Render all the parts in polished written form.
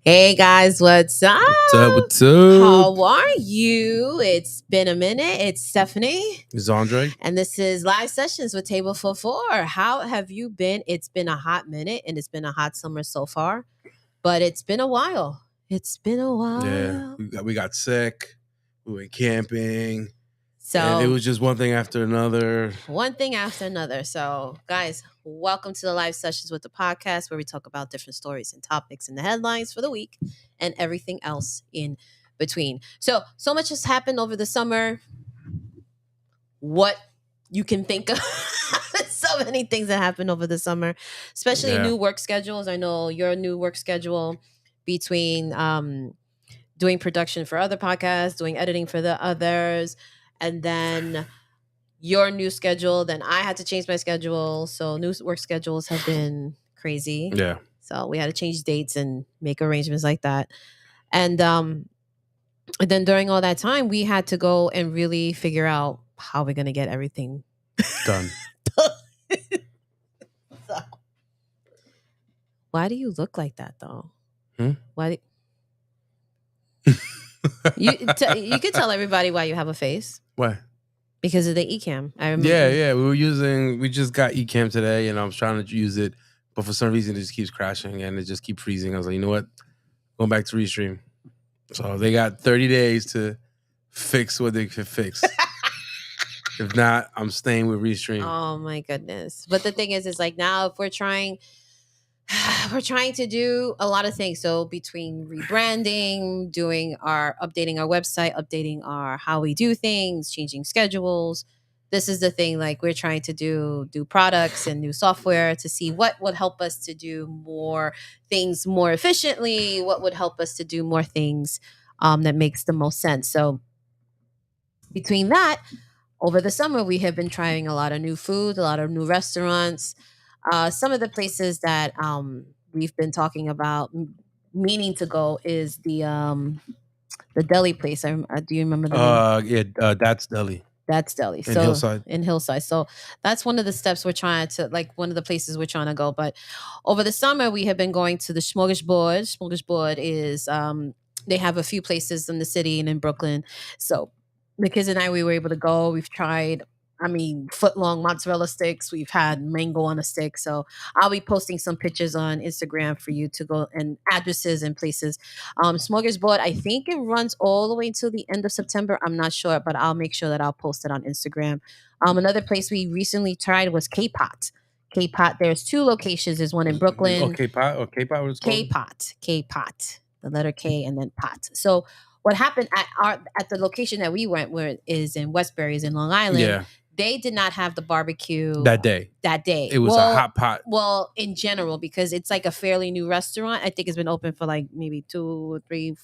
Hey guys, what's up? What's up? What's up? How are you? It's been a minute. It's Stephanie, It's Andre. and this is Live Sessions with Table for Four. How have you been? It's been a hot minute, and it's been a hot summer so far, but it's been a while. It's been a while. Yeah, we got sick. We went camping, So and it was just one thing after another. one thing after another. So, guys, welcome to the Live Sessions with the podcast where we talk about different stories and topics and the headlines for the week and everything else in between. So much has happened over the summer. What you can think of. So many things that happened over the summer, especially Yeah. new work schedules. I know your new work schedule between doing production for other podcasts, doing editing for the others, and then your new schedule. Then I had to change my schedule. So new work schedules have been crazy. Yeah, So we had to change dates and make arrangements like that. And then during all that time, we had to go and really figure out how we're gonna get everything done. So, why do you look like that though? Hmm? Why? You can tell everybody why you have a face What? because of the Ecamm. I remember. Yeah. We just got Ecamm today, and I was trying to use it, but for some reason it just keeps crashing and it just keeps freezing. I was like, you know what? Going back to Restream. So they got 30 days to fix what they could fix. If not, I'm staying with Restream. Oh my goodness! But the thing is like now if we're trying to do a lot of things. So between rebranding, updating our website, updating our how we do things, changing schedules. This is the thing, like we're trying to do products and new software to see what would help us to do more things more efficiently, what would help us to do more things that makes the most sense. So between that, over the summer, we have been trying a lot of new food, a lot of new restaurants. Some of the places that we've been talking about meaning to go is the deli place. Do you remember the name? That's Deli That's Deli. in Hillside. In Hillside. So that's one of the steps we're trying to, like, one of the places we're trying to go. But over the summer, we have been going to the Smorgasbord. Smorgasbord is they have a few places in the city and in Brooklyn. So the kids and I, we were able to go. We've tried, foot long mozzarella sticks. We've had mango on a stick. So I'll be posting some pictures on Instagram for you to go, and addresses and places. Smorgasbord, I think it runs all the way until the end of September. I'm not sure, but I'll make sure that I'll post it on Instagram. Another place we recently tried was K-Pot. K-Pot, there's two locations. There's one in Brooklyn. Oh, K-Pot? Or K-Pot was called? K-Pot, the letter K and then pot. So what happened at the location that we went, where is in Westbury, is in Long Island. Yeah. They did not have the barbecue That day. It was a hot pot. Well, in general, because it's like a fairly new restaurant. I think it's been open for like maybe 2 or 3,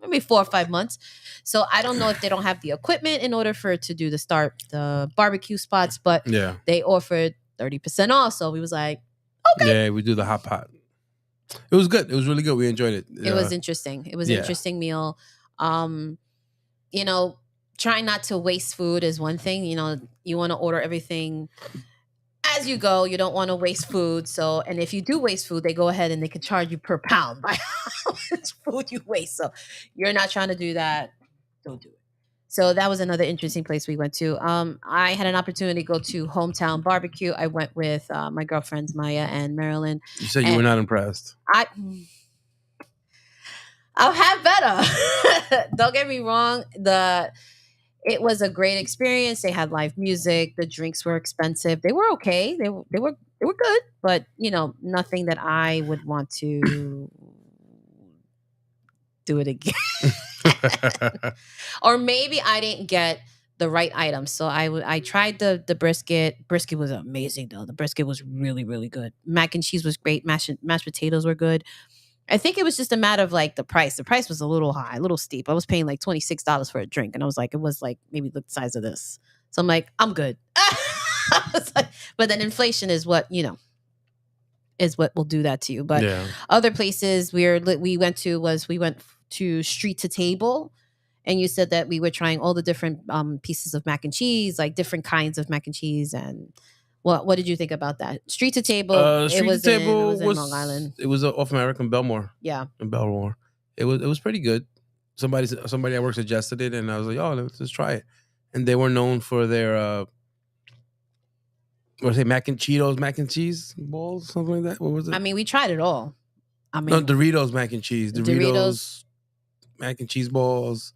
maybe 4 or 5 months. So I don't know if they don't have the equipment in order for it to do the barbecue spots, but Yeah. they offered 30% off. So we was like, okay. Yeah, we do the hot pot. It was good. It was really good. We enjoyed it. It was interesting. It was an interesting meal. Trying not to waste food is one thing. You want to order everything as you go. You don't want to waste food. So, and if you do waste food, they go ahead and they can charge you per pound by how much food you waste. So you're not trying to do that. Don't do it. So that was another interesting place we went to. I had an opportunity to go to Hometown Barbecue. I went with my girlfriends Maya and Marilyn. You said you were not impressed. I'll have better. Don't get me wrong. It was a great experience. They had live music. The drinks were expensive. They were okay. They were good, but nothing that I would want to do it again. Or maybe I didn't get the right items. So I tried the brisket. Brisket was amazing though. The brisket was really, really good. Mac and cheese was great. Mashed potatoes were good. I think it was just a matter of like the price. The price was a little high, a little steep. I was paying like $26 for a drink, and I was like, it was like maybe the size of this. So I'm like, I'm good. But then inflation is what will do that to you. But other places we went to Street to Table, and you said that we were trying all the different pieces of mac and cheese, like different kinds of mac and cheese, and What did you think about that? Street to Table. It Street to was in Table Long Island. it was off American Belmore. Yeah. In Belmore. It was pretty good. Somebody at work suggested it, and I was like, oh, let's try it. And they were known for their what say mac and cheese balls, something like that. What was it? I mean, we tried it all. I mean, No, Doritos mac and cheese. Doritos mac and cheese balls.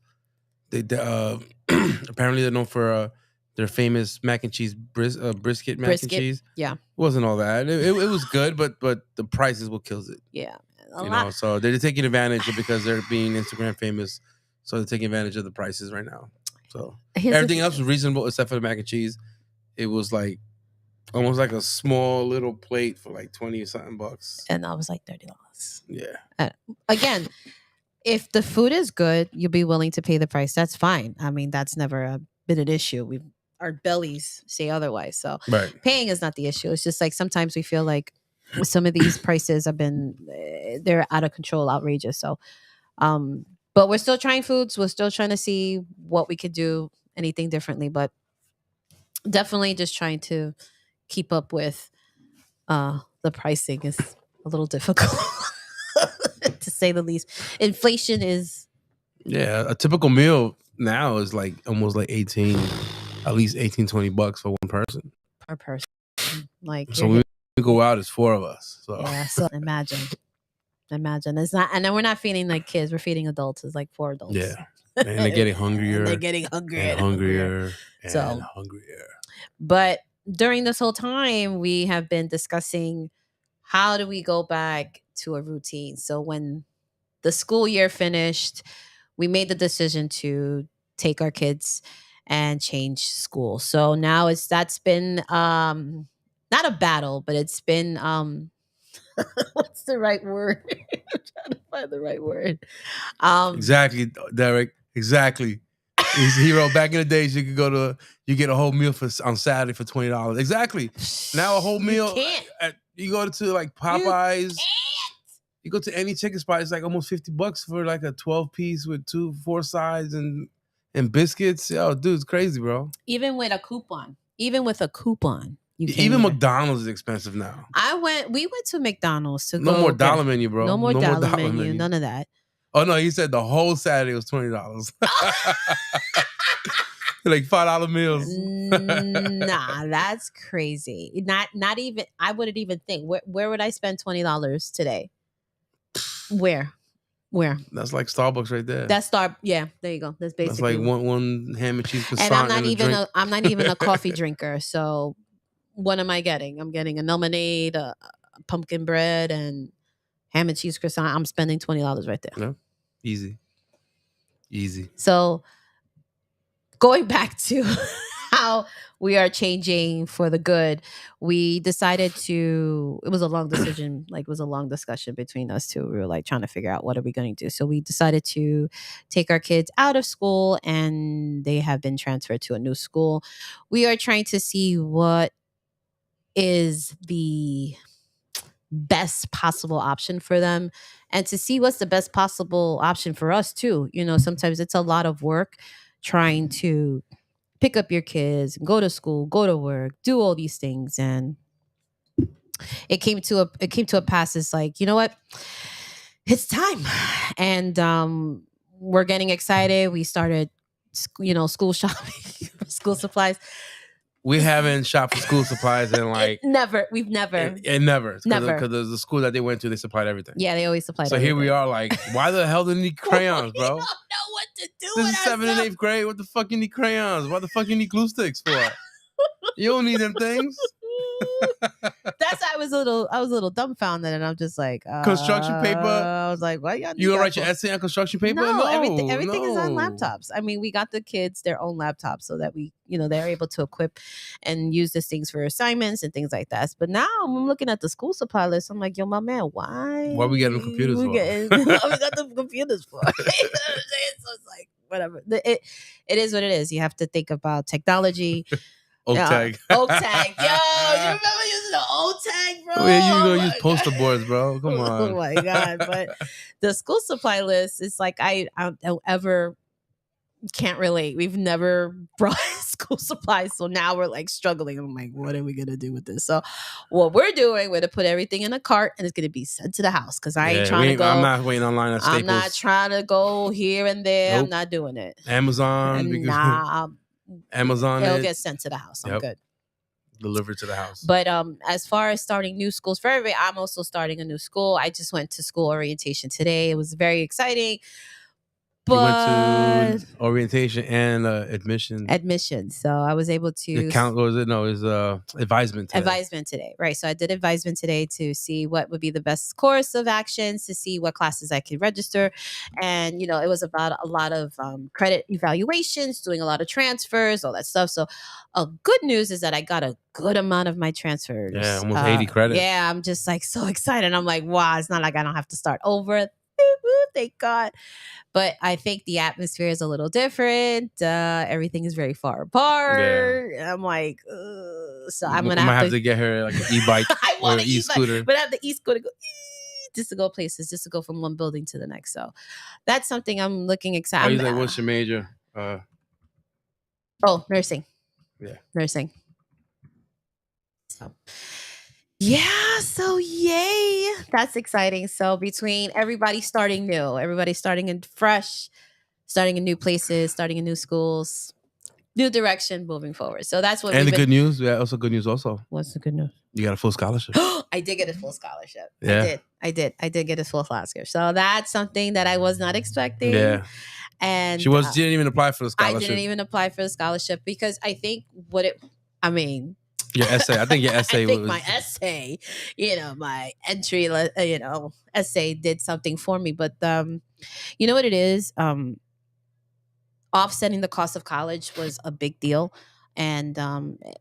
They apparently they're known for their famous mac and cheese brisket mac and cheese. Yeah, it wasn't all that. It was good, but the price is what kills it. Yeah, so they're taking advantage of because they're being Instagram famous. So they're taking advantage of the prices right now. So everything else was reasonable except for the mac and cheese. It was like almost like a small little plate for like 20 or something bucks. And I was like $30. Yeah. Again, if the food is good, you'll be willing to pay the price. That's fine. I mean, that's never been an issue. Our bellies say otherwise. So paying is not the issue. It's just like sometimes we feel like some of these prices they're out of control, outrageous. So, but we're still trying foods. We're still trying to see what we could do, anything differently. But definitely just trying to keep up with the pricing is a little difficult to say the least. Inflation is a typical meal now is like almost like at least 18 $20 for one person per person. Like so we go out, it's 4 of us. So yeah, so imagine it's not, and then we're not feeding like kids, we're feeding adults. It's like 4 adults. Yeah. And they're getting hungrier. And hungrier. But during this whole time, we have been discussing how do we go back to a routine. So when the school year finished, we made the decision to take our kids and change school. So now that's been not a battle, but it's been what's the right word? I'm trying to find the right word. Exactly, Derek. Exactly. He's a hero. Back in the days, you get a whole meal on Saturday for $20. Exactly. Now a whole meal. You go to like Popeyes. You go to any chicken spot, it's like almost $50 for like a 12-piece with 4 sides and biscuits. Yo, dude, it's crazy, bro. Even with a coupon. Even McDonald's is expensive now. We went to McDonald's to no go more dollar menu, bro. No more dollar menu. None of that. Oh no, he said the whole Saturday was $20. Like $5 meals. Nah, that's crazy. Not even. I wouldn't even think. Where would I spend $20 today? Where? That's like Starbucks right there. That's Yeah, there you go. That's basically. That's like one ham and cheese croissant. And I'm not even a coffee drinker. So what am I getting? I'm getting a lemonade, a pumpkin bread, and ham and cheese croissant. I'm spending $20 right there. Yeah. Easy. So going back to how we are changing for the good, we decided it was a long decision, like it was a long discussion between us two. We were like trying to figure out what are we going to do. So we decided to take our kids out of school and they have been transferred to a new school. We are trying to see what is the best possible option for them and to see what's the best possible option for us too. Sometimes it's a lot of work trying to pick up your kids, go to school, go to work, do all these things. And it came to a pass. It's like, you know what? It's time. And we're getting excited. We started, school shopping, school supplies. We haven't shopped for school supplies in like never. We've never. And never. Because the school that they went to, they supplied everything. Yeah, they always supplied. So everything. Here we are, like, why the hell do you need crayons, bro? We don't know what to do. This is 7th and 8th grade. What the fuck you need crayons? What the fuck you need glue sticks for? You don't need them things. That's why I was a little dumbfounded, and I'm just like construction paper. I was like, "What? You gonna write your essay on construction paper? No, everything is on laptops. I mean, we got the kids their own laptops so that they're able to equip and use these things for assignments and things like that. But now I'm looking at the school supply list. I'm like, yo, my man, why? Why we getting computers for? We got the computers for. So it's like whatever. It is what it is. You have to think about technology. OTAG. OTAG. Yo, you remember using the OTAG, bro? Yeah, you gonna use poster boards, bro. Come on. Oh my God. But the school supply list is like I don't ever can't relate. We've never brought school supplies, so now we're like struggling. I'm like, what are we gonna do with this? So, what we're doing, we're gonna put everything in a cart and it's gonna be sent to the house because I ain't Yeah, trying to go. I'm not waiting online at Staples. I'm not trying to go here and there. Nope. I'm not doing it. Amazon, And because nah, Amazon it'll it, get sent to the house. I'm Yep. good. delivered to the house. But as far as starting new schools for everybody, I'm also starting a new school. I just went to school orientation today. It was very exciting. You But went to orientation and admission. admissions. So I was able to What was it? No, it was advisement. Today. advisement today, right? So I did advisement today to see what would be the best course of actions, to see what classes I could register. And, you know, it was about a lot of credit evaluations, doing a lot of transfers, all that stuff. So good news is that I got a good amount of my transfers. Yeah, almost 80 credits. Yeah, I'm just like so excited. I'm like, wow, it's not like I don't have to start over. Thank God. But I think the atmosphere is a little different. Everything is very far apart. Yeah. I'm like, so I'm gonna have to get her like an e-bike I or an e-scooter. but I have the e-scooter just to go places, just to go from one building to the next. So that's something I'm looking excited. Like, what's your major? Nursing. Yeah, nursing. So. Yeah, so yay. That's exciting. So between everybody starting new, everybody starting in fresh, starting in new places, starting in new schools, new direction moving forward. So that's what. And the good news, yeah, also good news also. What's the good news? You got a full scholarship. I did get a full scholarship. Yeah. I did get a full scholarship. So that's something that I was not expecting. Yeah. And she didn't even apply for the scholarship. I didn't even apply for the scholarship because I think your essay. I think your essay I think my essay, my entry, essay did something for me. But you know what it is? Offsetting the cost of college was a big deal. And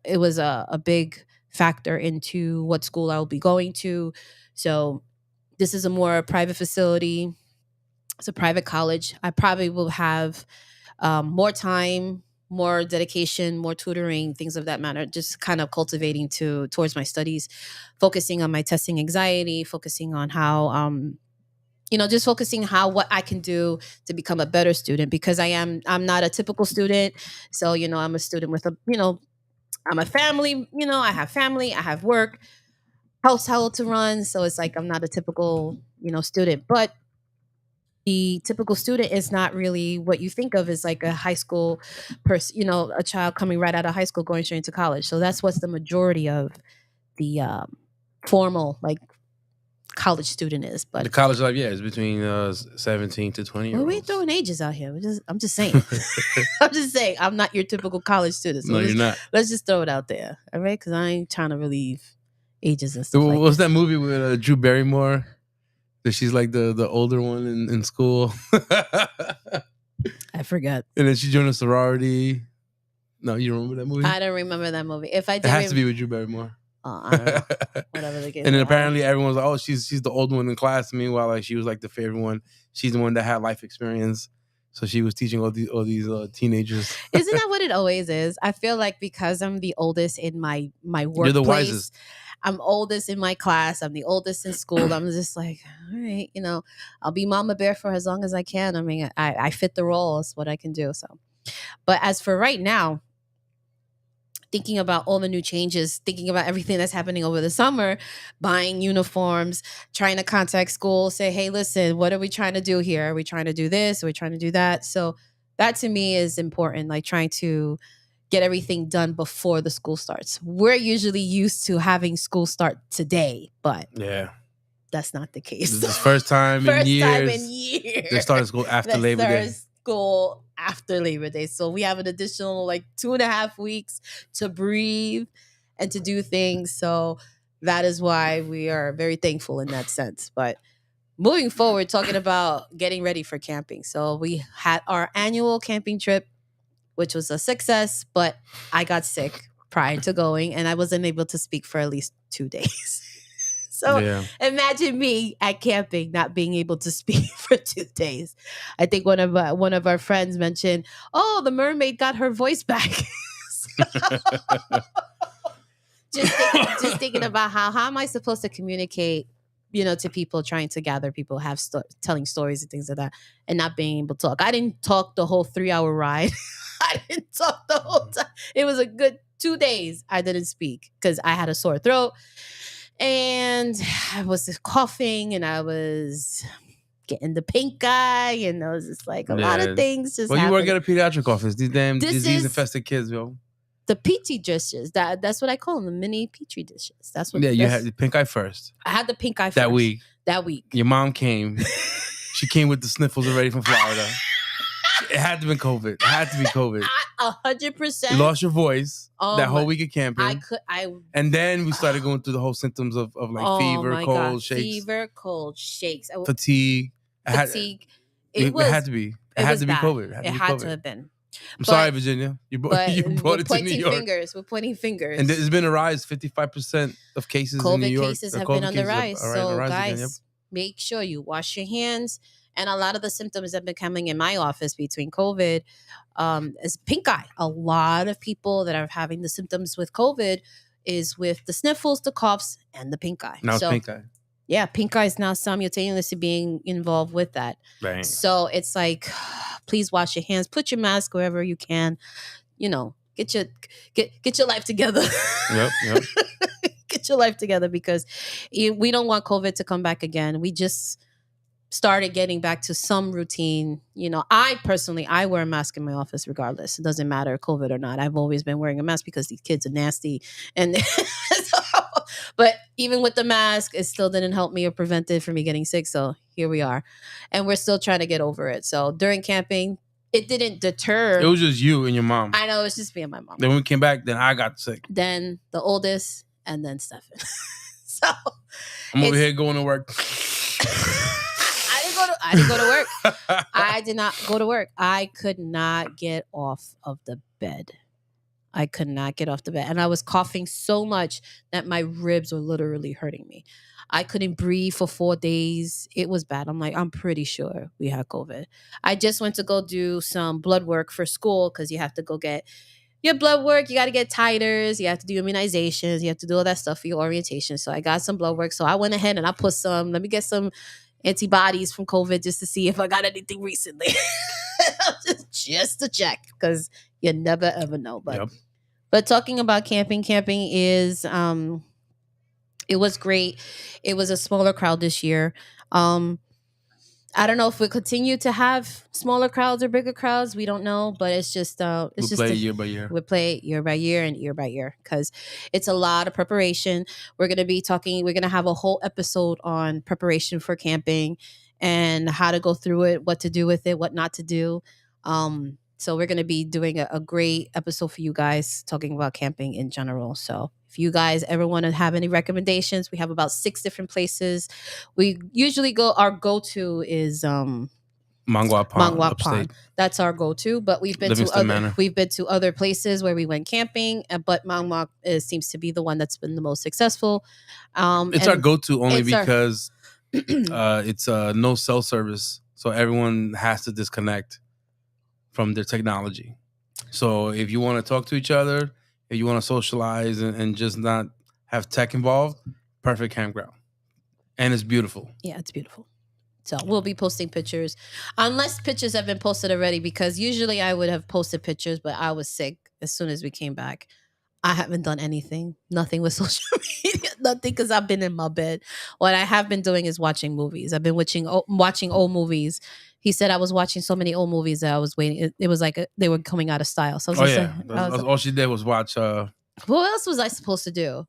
it was a big factor into what school I will be going to. So this is a more private facility. It's a private college. I probably will have more time, more dedication, more tutoring, things of that matter, just kind of cultivating towards my studies, focusing on my testing anxiety, focusing on how, just focusing what I can do to become a better student, because I'm not a typical student. So, I'm a student with I'm a family, I have family, I have work, household to run. So it's like, I'm not a typical, student, but the typical student is not really what you think of as like a high school person, a child coming right out of high school going straight into college. So that's what's the majority of the formal like college student is. But the college life, is between 17 to 20 years. Well, we ain't throwing ages out here. I'm just saying. I'm just saying I'm not your typical college student. So no, you're not. Let's just throw it out there, all right? Because I ain't trying to relieve ages and stuff. What's that movie with Drew Barrymore? That she's like the older one in school. I forgot. And then she joined a sorority. No, you remember that movie? I don't remember that movie. If I did, it has to be with Drew Barrymore. I don't know. Whatever the case. And then apparently everyone's like, "Oh, she's the old one in class." Meanwhile, like she was like the favorite one. She's the one that had life experience, so she was teaching all these teenagers. Isn't that what it always is? I feel like because I'm the oldest in my workplace. You're the wisest. I'm oldest in my class. I'm the oldest in school. I'm just like, all right, I'll be mama bear for as long as I can. I mean, I fit the role. It's what I can do. So, but as for right now, thinking about all the new changes, thinking about everything that's happening over the summer, buying uniforms, trying to contact school, say, hey, listen, what are we trying to do here? Are we trying to do this? Are we trying to do that? So that to me is important, like trying to get everything done before the school starts. We're usually used to having school start today, but that's not the case. This is the first time in years. They're starting school after Labor Day. School after Labor Day. So we have an additional 2.5 weeks to breathe and to do things. So that is why we are very thankful in that sense. But moving forward, talking about getting ready for camping. So we had our annual camping trip, which was a success, but I got sick prior to going and I wasn't able to speak for at least 2 days. So imagine me at camping not being able to speak for 2 days. I think one of our friends mentioned, "Oh, the mermaid got her voice back." just thinking about how am I supposed to communicate to people, trying to gather people, telling stories and things like that, and not being able to talk. I didn't talk the whole 3-hour ride. I didn't talk the whole time. It was a good 2 days I didn't speak because I had a sore throat and I was coughing and I was getting the pink eye, and I was just like a lot of things just Well, you work happened. at a pediatric office. These damn This disease is- infested kids, yo. The petri dishes. That's what I call them, the mini petri dishes. That's what. Yeah, you had the pink eye first. I had the pink eye That first. week. That week. Your mom came. She came with the sniffles already from Florida. It had to be COVID. It had to be COVID. 100%. You lost your voice Oh that my- whole week of camping. And then we started going through the whole symptoms of like fever, cold, shakes. Fever, cold, shakes. Fatigue. Fatigue. It had to be. It had to be bad. COVID. It had to have been. I'm sorry, Virginia. You brought it to New York. We're pointing fingers. And there's been a rise, 55% of cases COVID in New York. cases have been on the rise. So guys, again, yep. make sure you wash your hands. And a lot of the symptoms that have been coming in my office between COVID is pink eye. A lot of people that are having the symptoms with COVID is with the sniffles, the coughs, and the pink eye. Now it's pink eye. Yeah, pink eye is now simultaneously being involved with that. Right. So it's like, please wash your hands, put your mask wherever you can. Get your life together. Yep. Get your life together, because we don't want COVID to come back again. We just started getting back to some routine. I personally, I wear a mask in my office regardless. It doesn't matter COVID or not. I've always been wearing a mask because these kids are nasty. And but even with the mask, it still didn't help me or prevent it from me getting sick. So here we are. And we're still trying to get over it. So during camping, it didn't deter. It was just you and your mom. I know, it's just me and my mom. Then when we came back, then I got sick. Then the oldest, and then Stefan. So I'm over here going to work. I didn't go to work. I did not go to work. I could not get off of the bed. I could not get off the bed. And I was coughing so much that my ribs were literally hurting me. I couldn't breathe for 4 days. It was bad. I'm like, I'm pretty sure we had COVID. I just went to go do some blood work for school, because you have to go get your blood work. You got to get titers. You have to do immunizations. You have to do all that stuff for your orientation. So I got some blood work. So I went ahead and I put let me get some antibodies from COVID just to see if I got anything recently. just to check, because you never ever know. But talking about camping is it was great. It was a smaller crowd this year. I don't know if we continue to have smaller crowds or bigger crowds. We don't know, but it's just we'll play it year by year. We play it year by year and year by year, because it's a lot of preparation. We're going to have a whole episode on preparation for camping and how to go through it, what to do with it, what not to do. So we're going to be doing a great episode for you guys, talking about camping in general. So if you guys ever want to have any recommendations, we have about 6 different places. We usually our go-to is Mangwa Pond. That's our go-to, but we've been to other places where we went camping, but Mangwa seems to be the one that's been the most successful. It's our go-to only because it's no cell service, so everyone has to disconnect from their technology. So if you want to talk to each other, if you want to socialize and just not have tech involved, perfect campground. And it's beautiful. Yeah, it's beautiful. So we'll be posting pictures, unless pictures have been posted already, because usually I would have posted pictures, but I was sick as soon as we came back. I haven't done nothing with social media, nothing, because I've been in my bed. What I have been doing is watching movies. I've been watching old movies. He said I was watching so many old movies that I was waiting. It was like they were coming out of style. So I was all she did was watch. What else was I supposed to do?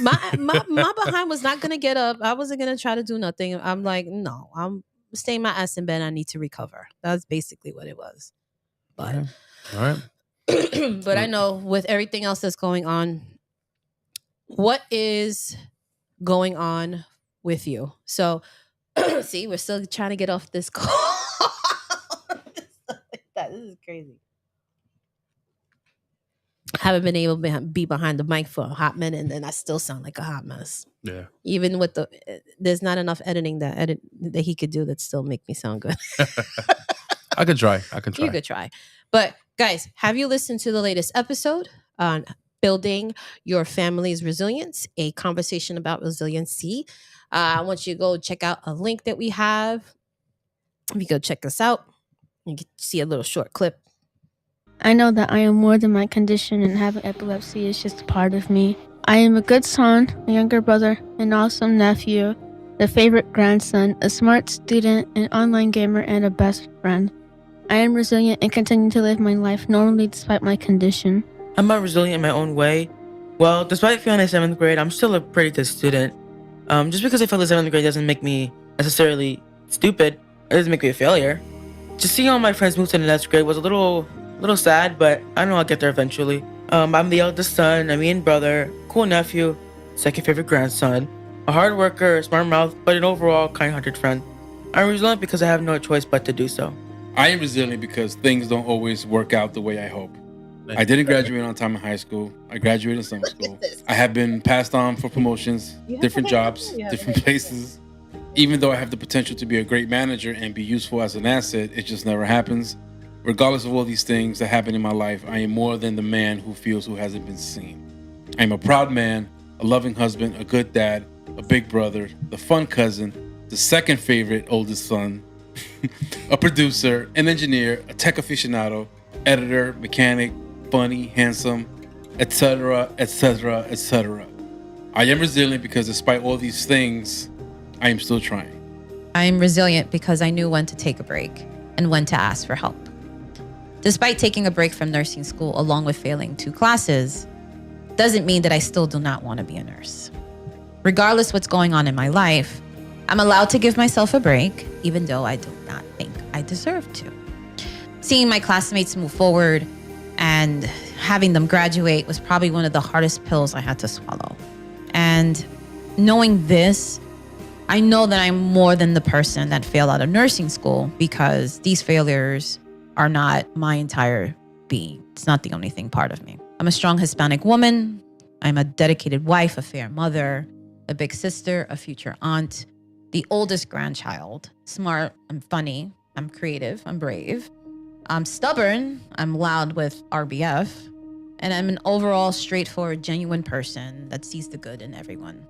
My behind was not gonna get up. I wasn't gonna try to do nothing. I'm like, no, I'm staying my ass in bed. I need to recover. That's basically what it was. But all right. But I know with everything else that's going on, what is going on with you? So, see, we're still trying to get off this call. This is crazy. I haven't been able to be behind the mic for a hot minute, and then I still sound like a hot mess. Yeah. Even with there's not enough editing that he could do that still make me sound good. I can try. You could try. But guys, have you listened to the latest episode on Building Your Family's Resilience, a conversation about resiliency. I want you to go check out a link that we have. If you go check us out, you can see a little short clip. I know that I am more than my condition, and having epilepsy is just a part of me. I am a good son, a younger brother, an awesome nephew, a favorite grandson, a smart student, an online gamer, and a best friend. I am resilient and continue to live my life normally despite my condition. I'm not resilient in my own way. Well, despite failing 7th grade, I'm still a pretty good student. Just because I failed the 7th grade doesn't make me necessarily stupid. It doesn't make me a failure. Just seeing all my friends move to the next grade was a little sad, but I know I'll get there eventually. I'm the eldest son, a mean brother, cool nephew, second favorite grandson, a hard worker, smart mouth, but an overall kind-hearted friend. I'm resilient because I have no choice but to do so. I am resilient because things don't always work out the way I hope. I didn't graduate on time in high school. I graduated in summer school. I have been passed on for promotions, different jobs, different places. Even though I have the potential to be a great manager and be useful as an asset, it just never happens. Regardless of all these things that happen in my life, I am more than the man who feels who hasn't been seen. I am a proud man, a loving husband, a good dad, a big brother, the fun cousin, the second favorite oldest son, a producer, an engineer, a tech aficionado, editor, mechanic, funny, handsome, etc., etc., etc. I am resilient because despite all these things, I am still trying. I am resilient because I knew when to take a break and when to ask for help. Despite taking a break from nursing school along with failing 2 classes, doesn't mean that I still do not want to be a nurse. Regardless what's going on in my life, I'm allowed to give myself a break, even though I do not think I deserve to. Seeing my classmates move forward and having them graduate was probably one of the hardest pills I had to swallow. And knowing this, I know that I'm more than the person that failed out of nursing school, because these failures are not my entire being. It's not the only thing part of me. I'm a strong Hispanic woman. I'm a dedicated wife, a fair mother, a big sister, a future aunt, the oldest grandchild, smart, I'm funny, I'm creative, I'm brave, I'm stubborn, I'm loud with RBF, and I'm an overall straightforward, genuine person that sees the good in everyone.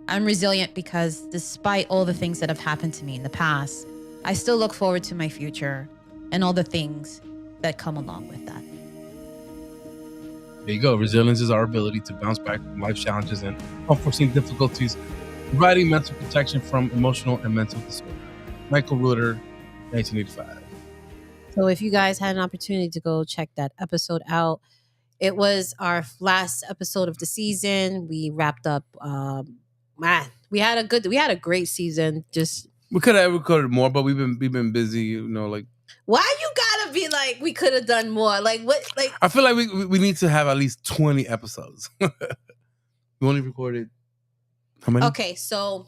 I'm resilient because despite all the things that have happened to me in the past, I still look forward to my future and all the things that come along with that. There you go. Resilience is our ability to bounce back from life challenges and unforeseen difficulties, providing mental protection from emotional and mental disorder. Michael Reuter, 1985. So if you guys had an opportunity to go check that episode out, it was our last episode of the season. We wrapped up. We had a great season. Just we could have recorded more, but we've been busy. You know, like. Why you gotta be like we could have done more? Like what? Like I feel like we need to have at least 20 episodes. We only recorded how many? Okay, so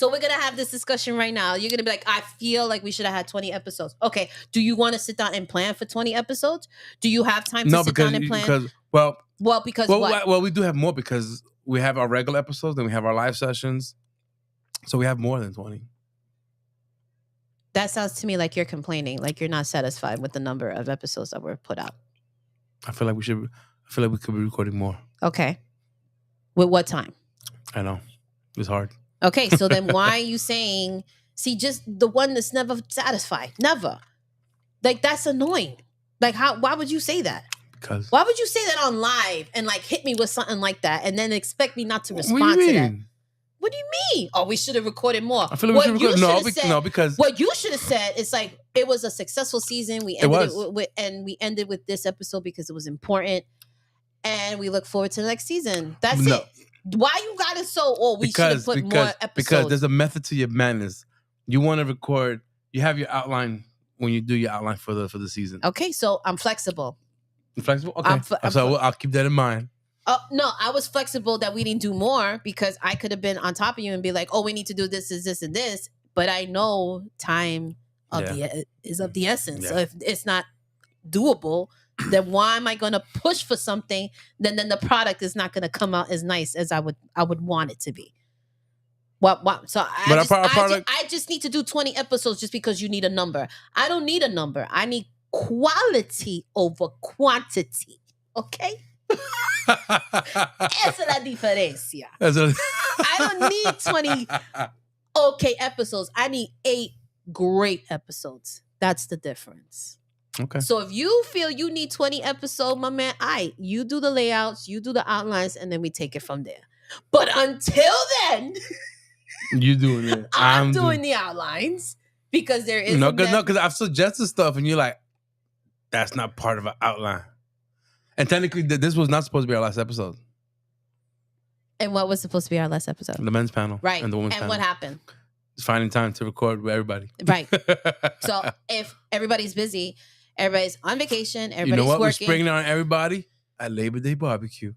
we're gonna have this discussion right now. You're gonna be like, I feel like we should have had 20 episodes. Okay, do you want to sit down and plan for 20 episodes? Do you have time to sit down and plan? Well, we do have more because we have our regular episodes, then we have our live sessions, so we have more than 20. That sounds to me like you're complaining, like you're not satisfied with the number of episodes that were put out. I feel like we could be recording more. Okay. With what time? I know. It's hard. Okay, so then why are you saying, see, just the one that's never satisfied? Never. Like, that's annoying. Like, why would you say that? Because. Why would you say that on live and like hit me with something like that and then expect me not to respond to that? What do you mean? Oh, we should have recorded more. I feel like we should record. Because what you should have said is like it was a successful season. We ended with this episode because it was important, and we look forward to the next season. That's it. Why you got it so? We should have put more episodes. Because there's a method to your madness. You want to record. You have your outline when you do your outline for the season. Okay, so I'm flexible. You're flexible. Okay, so I'll keep that in mind. No, I was flexible that we didn't do more because I could have been on top of you and be like, oh, we need to do this, and this. But I know time is of the essence. Yeah. So if it's not doable, then why am I going to push for something? Then the product is not going to come out as nice as I would want it to be. What? So I just need to do 20 episodes just because you need a number. I don't need a number. I need quality over quantity. Okay. Esa es la diferencia. That's what- I don't need 20 okay episodes. I need 8 great episodes. That's the difference. Okay. So if you feel you need 20 episodes, my man, you do the layouts, you do the outlines, and then we take it from there. But until then, You doing it. I'm doing the outlines because there is because I've suggested stuff and you're like, that's not part of an outline. And technically, this was not supposed to be our last episode. And what was supposed to be our last episode? The men's panel. Right. And the women's And panel. what happened? It's finding time to record with everybody. Right. So if everybody's busy, everybody's on vacation, everybody's you know what? working. We're springing on everybody at Labor Day barbecue.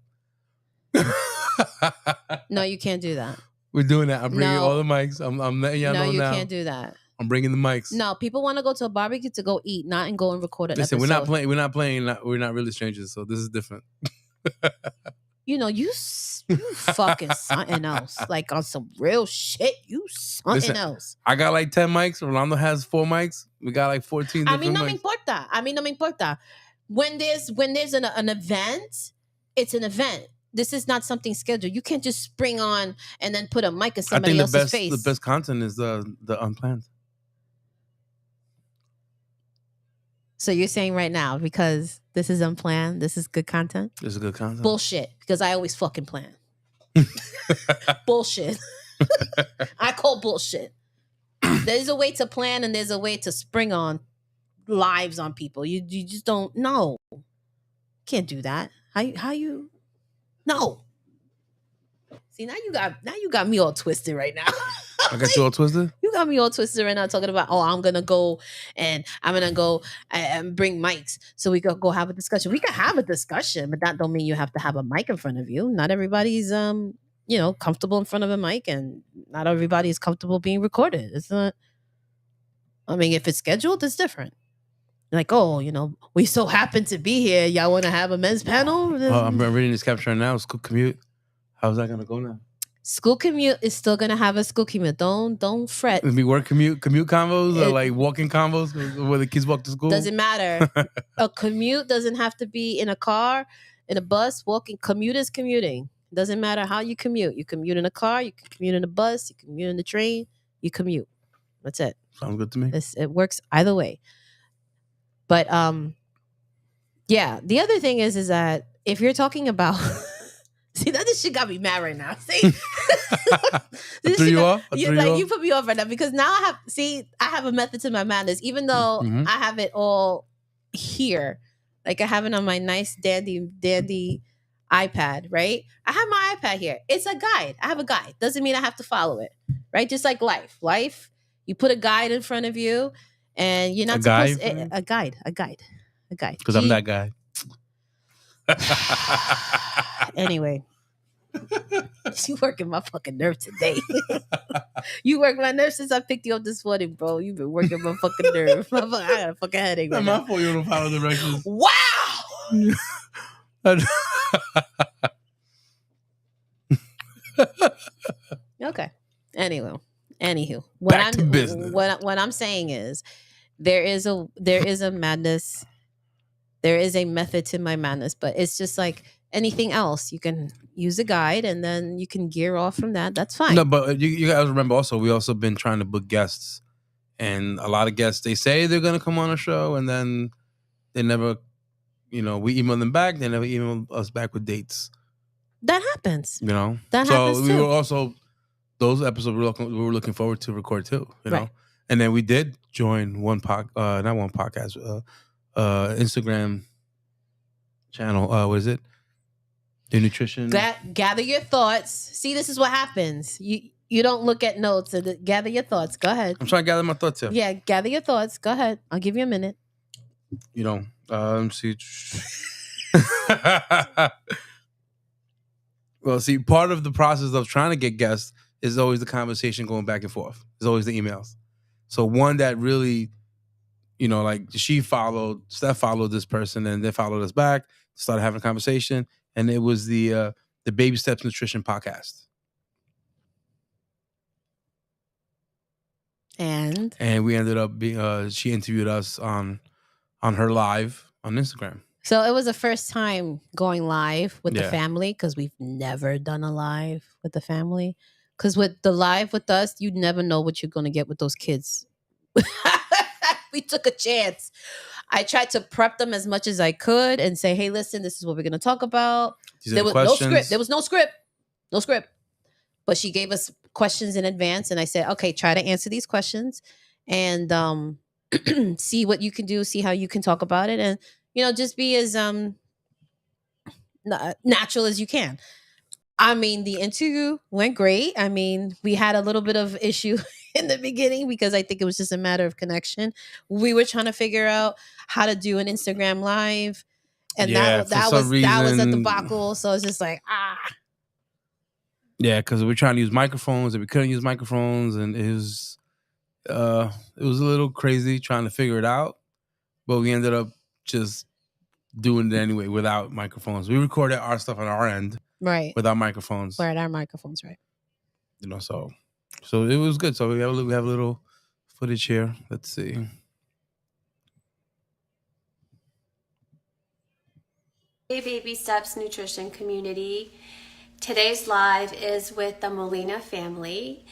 No, you can't do that. We're doing that. I'm bringing No. all the mics. I'm letting y'all No, know you now. can't do that. I'm bringing the mics. No, people want to go to a barbecue to go eat, not and go and record an Listen, episode. we're not playing. We're not really strangers, so this is different. You know, you fucking something else. Like on some real shit, you something Listen, else. I got like 10 mics. Rolando has 4 mics. We got like 14 A different mí no me mics. importa. A mí no me importa. When there's an event, it's an event. This is not something scheduled. You can't just spring on and then put a mic in I somebody think else's face. the best content is the unplanned. So you're saying right now, because this is unplanned, this is good content? It's a good content. Bullshit. Because I always fucking plan. Bullshit. I call bullshit. There's a way to plan and there's a way to spring on lives on people. You just don't know. Can't do that. How you no. See, now you got me all twisted right now. I got you all twisted? You got me all twisted right now talking about, I'm gonna go and bring mics so we could go have a discussion. We can have a discussion, but that don't mean you have to have a mic in front of you. Not everybody's comfortable in front of a mic, and not everybody is comfortable being recorded. It's not. I mean, if it's scheduled, it's different. Like, we so happen to be here. Y'all want to have a men's panel? Oh, I'm reading this capture right now. School commute. How's that gonna go now? School commute is still gonna have a school commute. Don't fret. It'll be work commute convos or like walking convos where the kids walk to school. Doesn't matter. A commute doesn't have to be in a car, in a bus. Walking commute is commuting. Doesn't matter how you commute. You commute in a car. You can commute in a bus. You commute in the train. You commute. That's it. Sounds good to me. It works either way. But yeah. The other thing is that if you're talking about. See, that this shit got me mad right now. See, I threw you off? You put me off right now because now I have a method to my madness. Even though Mhm. I have it all here, like I have it on my nice dandy iPad, right? I have my iPad here. It's a guide. I have a guide. Doesn't mean I have to follow it, right? Just like life. Life, you put a guide in front of you, and you're not supposed a guide. Because I'm that guy. Anyway, you working my fucking nerve today. You work my nerve since I picked you up this morning, bro. You've been working my fucking nerve. I got a fucking headache right now. My fault you don't follow directions. Wow. Okay. Anywho, Back to business. What I'm saying is there is a madness. There is a method to my madness, but it's just like anything else. You can use a guide and then you can gear off from that. That's fine. No, but you guys remember also, we also been trying to book guests. And a lot of guests, they say they're going to come on a show and then they never, we email them back. They never email us back with dates. That happens. That happens we too. were also, those episodes we were looking forward to record too, you know? Right. And then we did join Instagram channel. What is it? The nutrition. Gather your thoughts. See, this is what happens. You don't look at notes. And gather your thoughts. Go ahead. I'm trying to gather my thoughts here. Yeah, gather your thoughts. Go ahead. I'll give you a minute. Let me see. Well, see, part of the process of trying to get guests is always the conversation going back and forth. It's always the emails. So one that really, like Steph followed this person and they followed us back, started having a conversation. And it was the Baby Steps Nutrition podcast. And we ended up being, she interviewed us on her live on Instagram. So it was the first time going live with the Yeah. family because we've never done a live with the family. Because with the live with us, you never know what you're going to get with those kids. We took a chance. I tried to prep them as much as I could and say, hey, listen, this is what we're going to talk about. These are There the was no questions. script. There was no script. No script. But she gave us questions in advance. And I said, okay, try to answer these questions and see what you can do, see how you can talk about it. And, just be as natural as you can. I mean, the interview went great. I mean, we had a little bit of issue in the beginning because I think it was just a matter of connection. We were trying to figure out how to do an Instagram live, and Yeah, that for some was a reason- debacle. So it's just like Yeah, because we're trying to use microphones and we couldn't use microphones, and it was a little crazy trying to figure it out. But we ended up just doing it anyway without microphones. We recorded our stuff on our end right. without microphones. We're at our microphones, right? So it was good. So we have a little footage here. Let's see. Hey Baby Steps Nutrition community. Today's live is with the Molina family.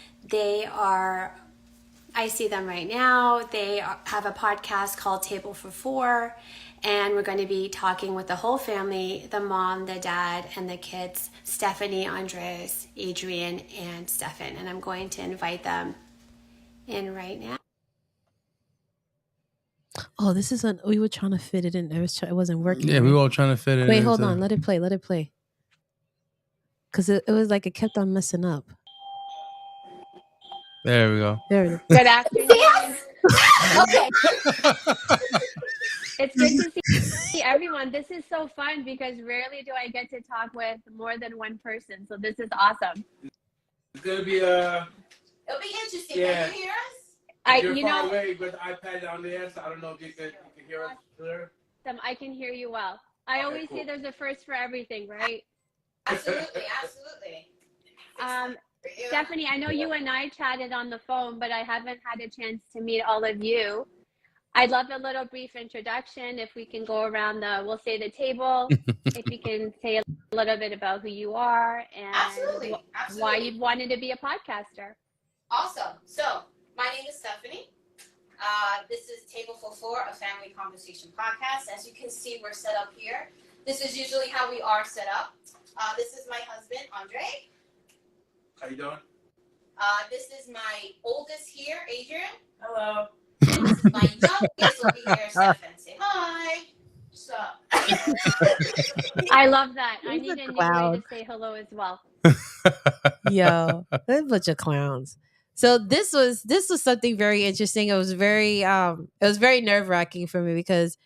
I see them right now. They have a podcast called Table for Four, and we're going to be talking with the whole family, the mom, the dad, and the kids, Stephanie, Andres, Adrian, and Stefan. And I'm going to invite them in right now. Oh, we were trying to fit it in. It wasn't working. Yeah, we were all trying to fit it in. Wait, hold on. Let it play. Because it was like it kept on messing up. There we go. There it is. Good afternoon. Okay. It's good to see everyone. This is so fun because rarely do I get to talk with more than one person. So this is awesome. It's gonna be It'll be interesting. Yeah. Can you hear us? away, but the iPad down there, so I don't know if you can hear us clear. I can hear you well. I always say there's a first for everything, right? Absolutely. Stephanie, I know you and I chatted on the phone, but I haven't had a chance to meet all of you. I'd love a little brief introduction. If we can go around we'll say the table. If you can say a little bit about who you are and Absolutely. why you wanted to be a podcaster. Awesome. So, my name is Stephanie. This is Table for Four, a family conversation podcast. As you can see, we're set up here. This is usually how we are set up. This is my husband, Andre. How you doing? This is my oldest here, Adrian. Hello. And this is my youngest over here, Stefan. Say hi. What's up? I love that. I He's need a a new way clown. to say hello as well. Yo, they're a bunch of clowns. So this was something very interesting. It was very nerve-wracking for me because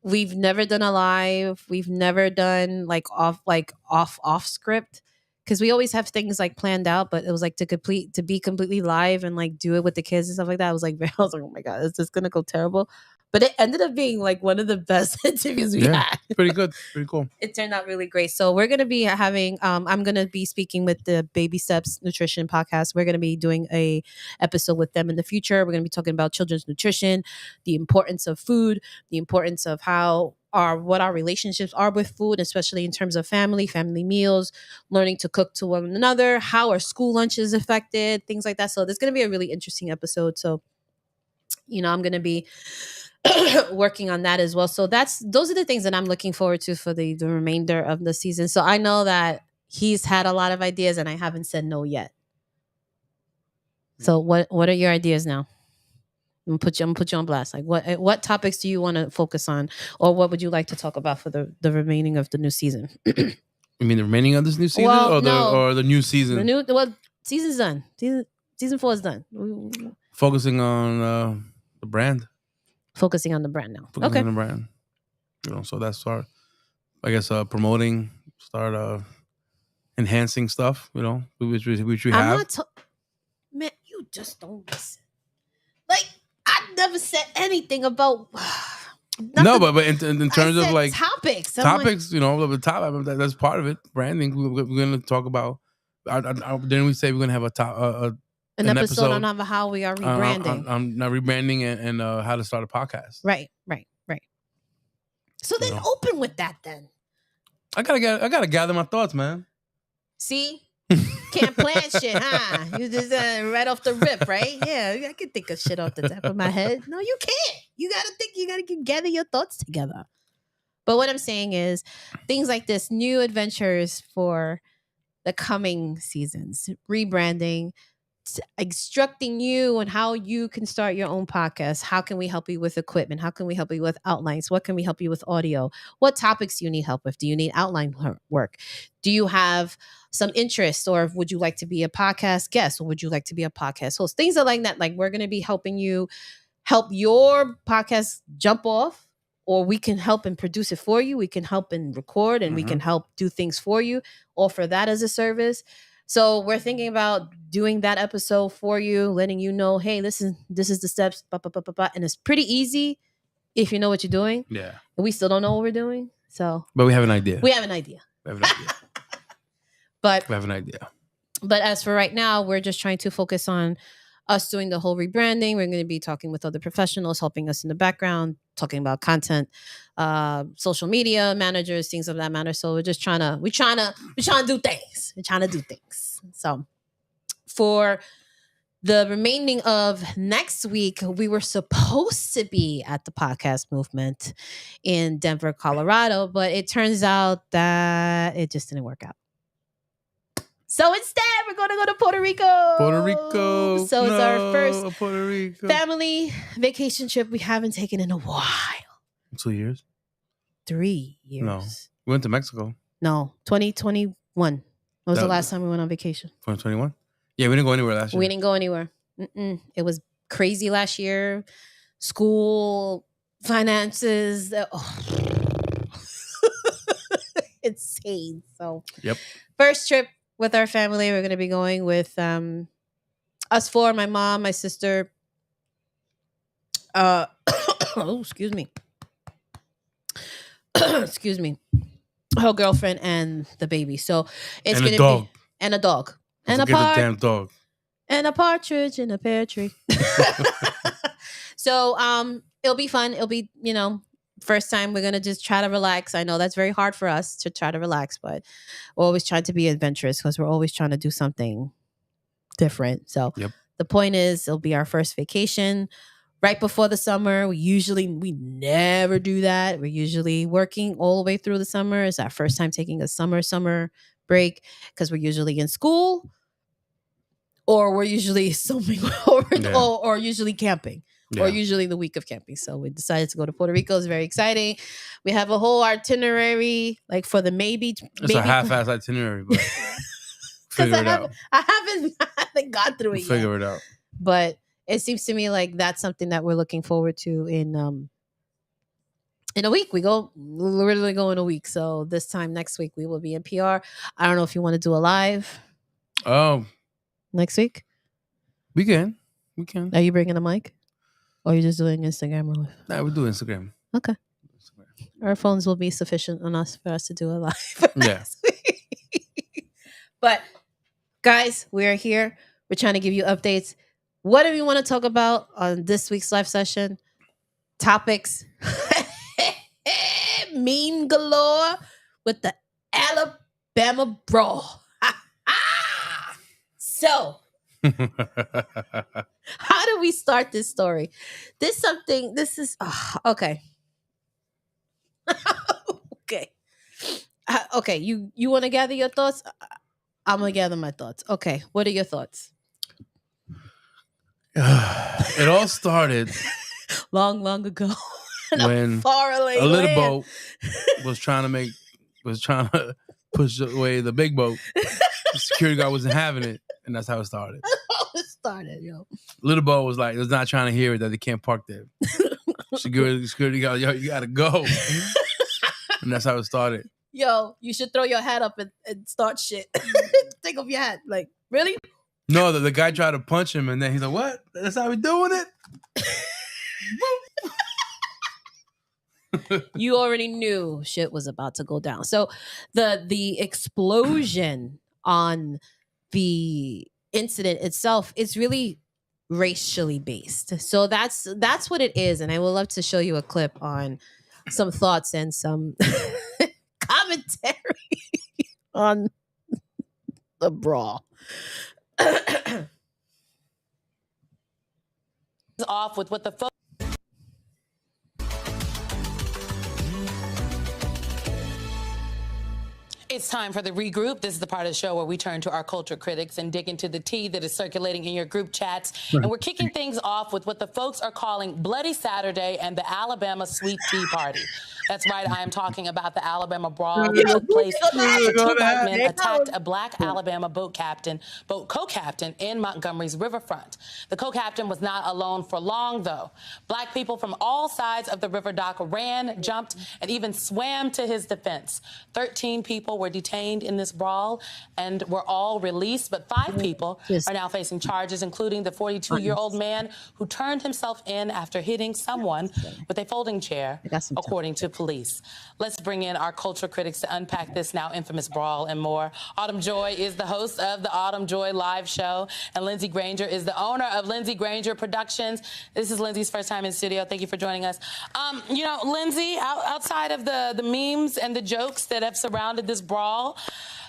we've never done a live. We've never done off script because we always have things like planned out, but it was like to be completely live and like do it with the kids and stuff like that. I was like, oh my God, is this gonna go terrible? But it ended up being like one of the best interviews we had. Pretty good. Pretty cool. It turned out really great. So we're going to be having, I'm going to be speaking with the Baby Steps Nutrition podcast. We're going to be doing a episode with them in the future. We're going to be talking about children's nutrition, the importance of food, the importance of what our relationships are with food, especially in terms of family meals, learning to cook to one another, how are school lunches affected, things like that. So there's going to be a really interesting episode. So, I'm going to be working on that as well. So those are the things that I'm looking forward to for the remainder of the season. So I know that he's had a lot of ideas and I haven't said no yet. So what are your ideas now? I'm gonna put you on blast. Like what topics do you want to focus on, or what would you like to talk about for the remaining of the new season? You mean the remaining of this new season, Well, or the new season? Season's done. Season 4 is done. Focusing on the brand. Focusing on the brand now. Focusing Okay. on the brand. So that's our, I guess, promoting, start enhancing stuff. Which we I'm have. not. Man, you just don't listen. Like I never said anything about. No, but in terms of like topics, topics, the top that's part of it. Branding. We're going to talk about. Didn't we say we're going to have an an episode episode on how we are rebranding. on rebranding and how to start a podcast. Right. So then No. open with that then. I gotta gather my thoughts, man. See? Can't plan shit, huh? You just right off the rip, right? Yeah, I can think of shit off the top of my head. No, you can't. You gotta think. You gotta gather your thoughts together. But what I'm saying is, things like this, new adventures for the coming seasons, rebranding, instructing you on how you can start your own podcast. How can we help you with equipment? How can we help you with outlines? What can we help you with audio? What topics do you need help with? Do you need outline work? Do you have some interest, or would you like to be a podcast guest, or would you like to be a podcast host? Things are like that. Like, we're going to be helping you help your podcast jump off, or we can help and produce it for you. We can help and record, and we can help do things for you, offer that as a service. So we're thinking about doing that episode for you, letting you know, hey, this is the steps, and it's pretty easy if you know what you're doing. Yeah. And we still don't know what we're doing. So But we have an idea. we have an idea. But We have an idea. But as for right now, we're just trying to focus on us doing the whole rebranding. We're going to be talking with other professionals, helping us in the background, talking about content, social media managers, things of that matter. So we're just trying to do things. We're trying to do things. So for the remaining of next week, we were supposed to be at the podcast movement in Denver, Colorado, but it turns out that it just didn't work out. So instead, we're going to go to Puerto Rico. Puerto Rico. So it's our first Puerto Rico. family vacation trip we haven't taken in a while. 2 years. 3 years. No. We went to Mexico. No, 2021. What was the last time we went on vacation? 2021. Yeah, we didn't go anywhere last year. We didn't go anywhere. It was crazy last year. School, finances. Insane. So, Yep. First trip with our family. We're going to be going with us four, my mom, my sister. Oh, excuse me. Excuse me. Her girlfriend and the baby. So it's going to be and a dog. And a damn dog. And a partridge in a pear tree. So it'll be fun. It'll be, first time we're going to just try to relax. I know that's very hard for us to try to relax, but we're always trying to be adventurous because we're always trying to do something different. So the point is, it'll be our first vacation right before the summer. We never do that. We're usually working all the way through the summer. It's our first time taking a summer break because we're usually in school or we're usually or usually camping. Yeah. Or usually the week of camping. So we decided to go to Puerto Rico. It's very exciting. We have a whole itinerary, like for the maybe. It's a half-ass itinerary, but figure it out. I haven't gone through it yet. Figure it out. But it seems to me like that's something that we're looking forward to in a week. We're literally go in a week. So this time next week we will be in PR. I don't know if you want to do a live. Oh, next week. We can. Are you bringing a mic? Or are you just doing Instagram? Nah, we'll do Instagram. Okay. Our phones will be sufficient on us for us to do a live. Yeah. But guys, we are here. We're trying to give you updates. What do we want to talk about on this week's live session? Topics. Meme galore with the Alabama brawl. So, how do we start this story? Okay. Okay. Okay, you want to gather your thoughts? I'm going to gather my thoughts. Okay, what are your thoughts? It all started long ago. when a little boat was trying to push away the big boat. The security guard wasn't having it, and that's how it started. Yo. Little boat was not trying to hear it that they can't park there. Security guard, yo, you gotta go. And that's how it started. Yo, you should throw your hat up and start shit. Take off your hat. Like, really? No, the guy tried to punch him, and then he's like, "What? That's how we doing it." You already knew shit was about to go down. So the explosion on the incident itself is really racially based. So that's what it is. And I would love to show you a clip on some thoughts and some commentary on the brawl. Off with what the folks. It's time for the regroup. This is the part of the show where we turn to our culture critics and dig into the tea that is circulating in your group chats. And we're kicking things off with what the folks are calling Bloody Saturday and the Alabama Sweet Tea Party. That's right, I am talking about the Alabama brawl that took place after two black men attacked a black Alabama boat co-captain in Montgomery's riverfront. The co-captain was not alone for long, though. Black people from all sides of the river dock ran, jumped, and even swam to his defense. 13 people were detained in this brawl and were all released, but 5 people are now facing charges, including the 42-year-old man who turned himself in after hitting someone with a folding chair, according to police. Let's bring in our culture critics to unpack this now infamous brawl and more. Autumn Joy is the host of the Autumn Joy live show, and Lindsey Granger is the owner of Lindsey Granger Productions. This is Lindsey's first time in studio. Thank you for joining us. You know, Lindsey, outside of the memes and the jokes that have surrounded this brawl,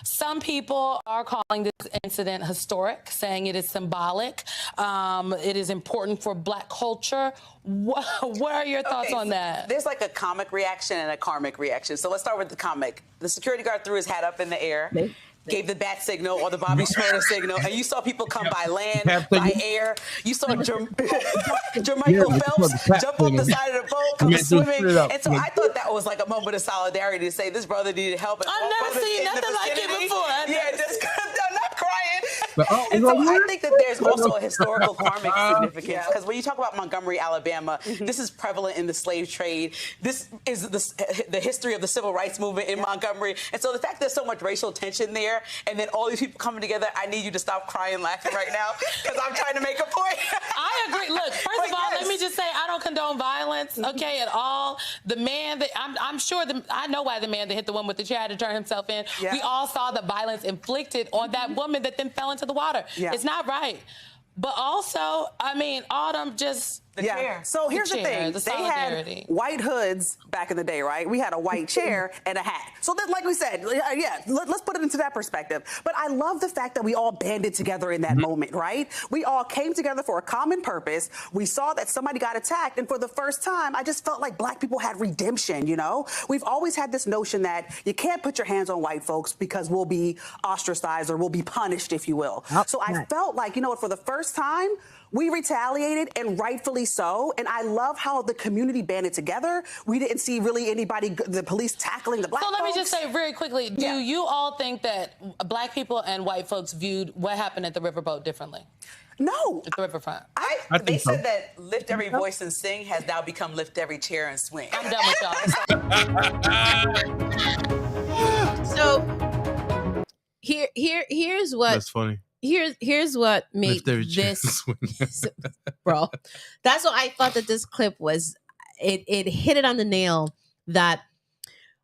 some people are calling this incident historic, saying it is symbolic. It is important for Black culture. What are your thoughts on that? There's like a comic reaction and a karmic reaction. So let's start with the comic. The security guard threw his hat up in the air, gave the bat signal or the Bobby Shmurda signal, and you saw people come by land, by air. You saw Jermichael Phelps jump off the side of the boat, come swimming. And so I thought that was like a moment of solidarity to say this brother needed help. I've never seen nothing like it before. I'm not crying. And so I think that there's also a historical karmic significance, because when you talk about Montgomery, Alabama, this is prevalent in the slave trade. This is the history of the civil rights movement in Montgomery. And so the fact there's so much racial tension there, and then all these people coming together, I need you to stop crying, laughing right now, because I'm trying to make a point. I agree. Look, first of all, let me just say I don't condone violence, okay, at all. The man that I'm sure I know why the man that hit the woman with the chair had to turn himself in. Yeah. We all saw the violence inflicted on that woman that then fell into the water. Yeah. It's not right. But also, I mean, Autumn just... The chair. So here's the thing. They had white hoods back in the day, right? We had a white chair and a hat. So that, like we said, let's put it into that perspective. But I love the fact that we all banded together in that moment, right? We all came together for a common purpose. We saw that somebody got attacked. And for the first time, I just felt like Black people had redemption, you know? We've always had this notion that you can't put your hands on white folks because we'll be ostracized or we'll be punished, if you will. So I felt like, you know what, for the first time, we retaliated, and rightfully so. And I love how the community banded together. We didn't see really anybody, the police tackling the Black folks. So let me just say very quickly, do you all think that Black people and white folks viewed what happened at the riverboat differently? No. At the riverfront? They said that Lift Every Voice and Sing has now become Lift Every Chair and Swing. I'm done with y'all. So here's what... That's funny. Here's what made this, bro. That's what I thought that this clip was. It hit it on the nail that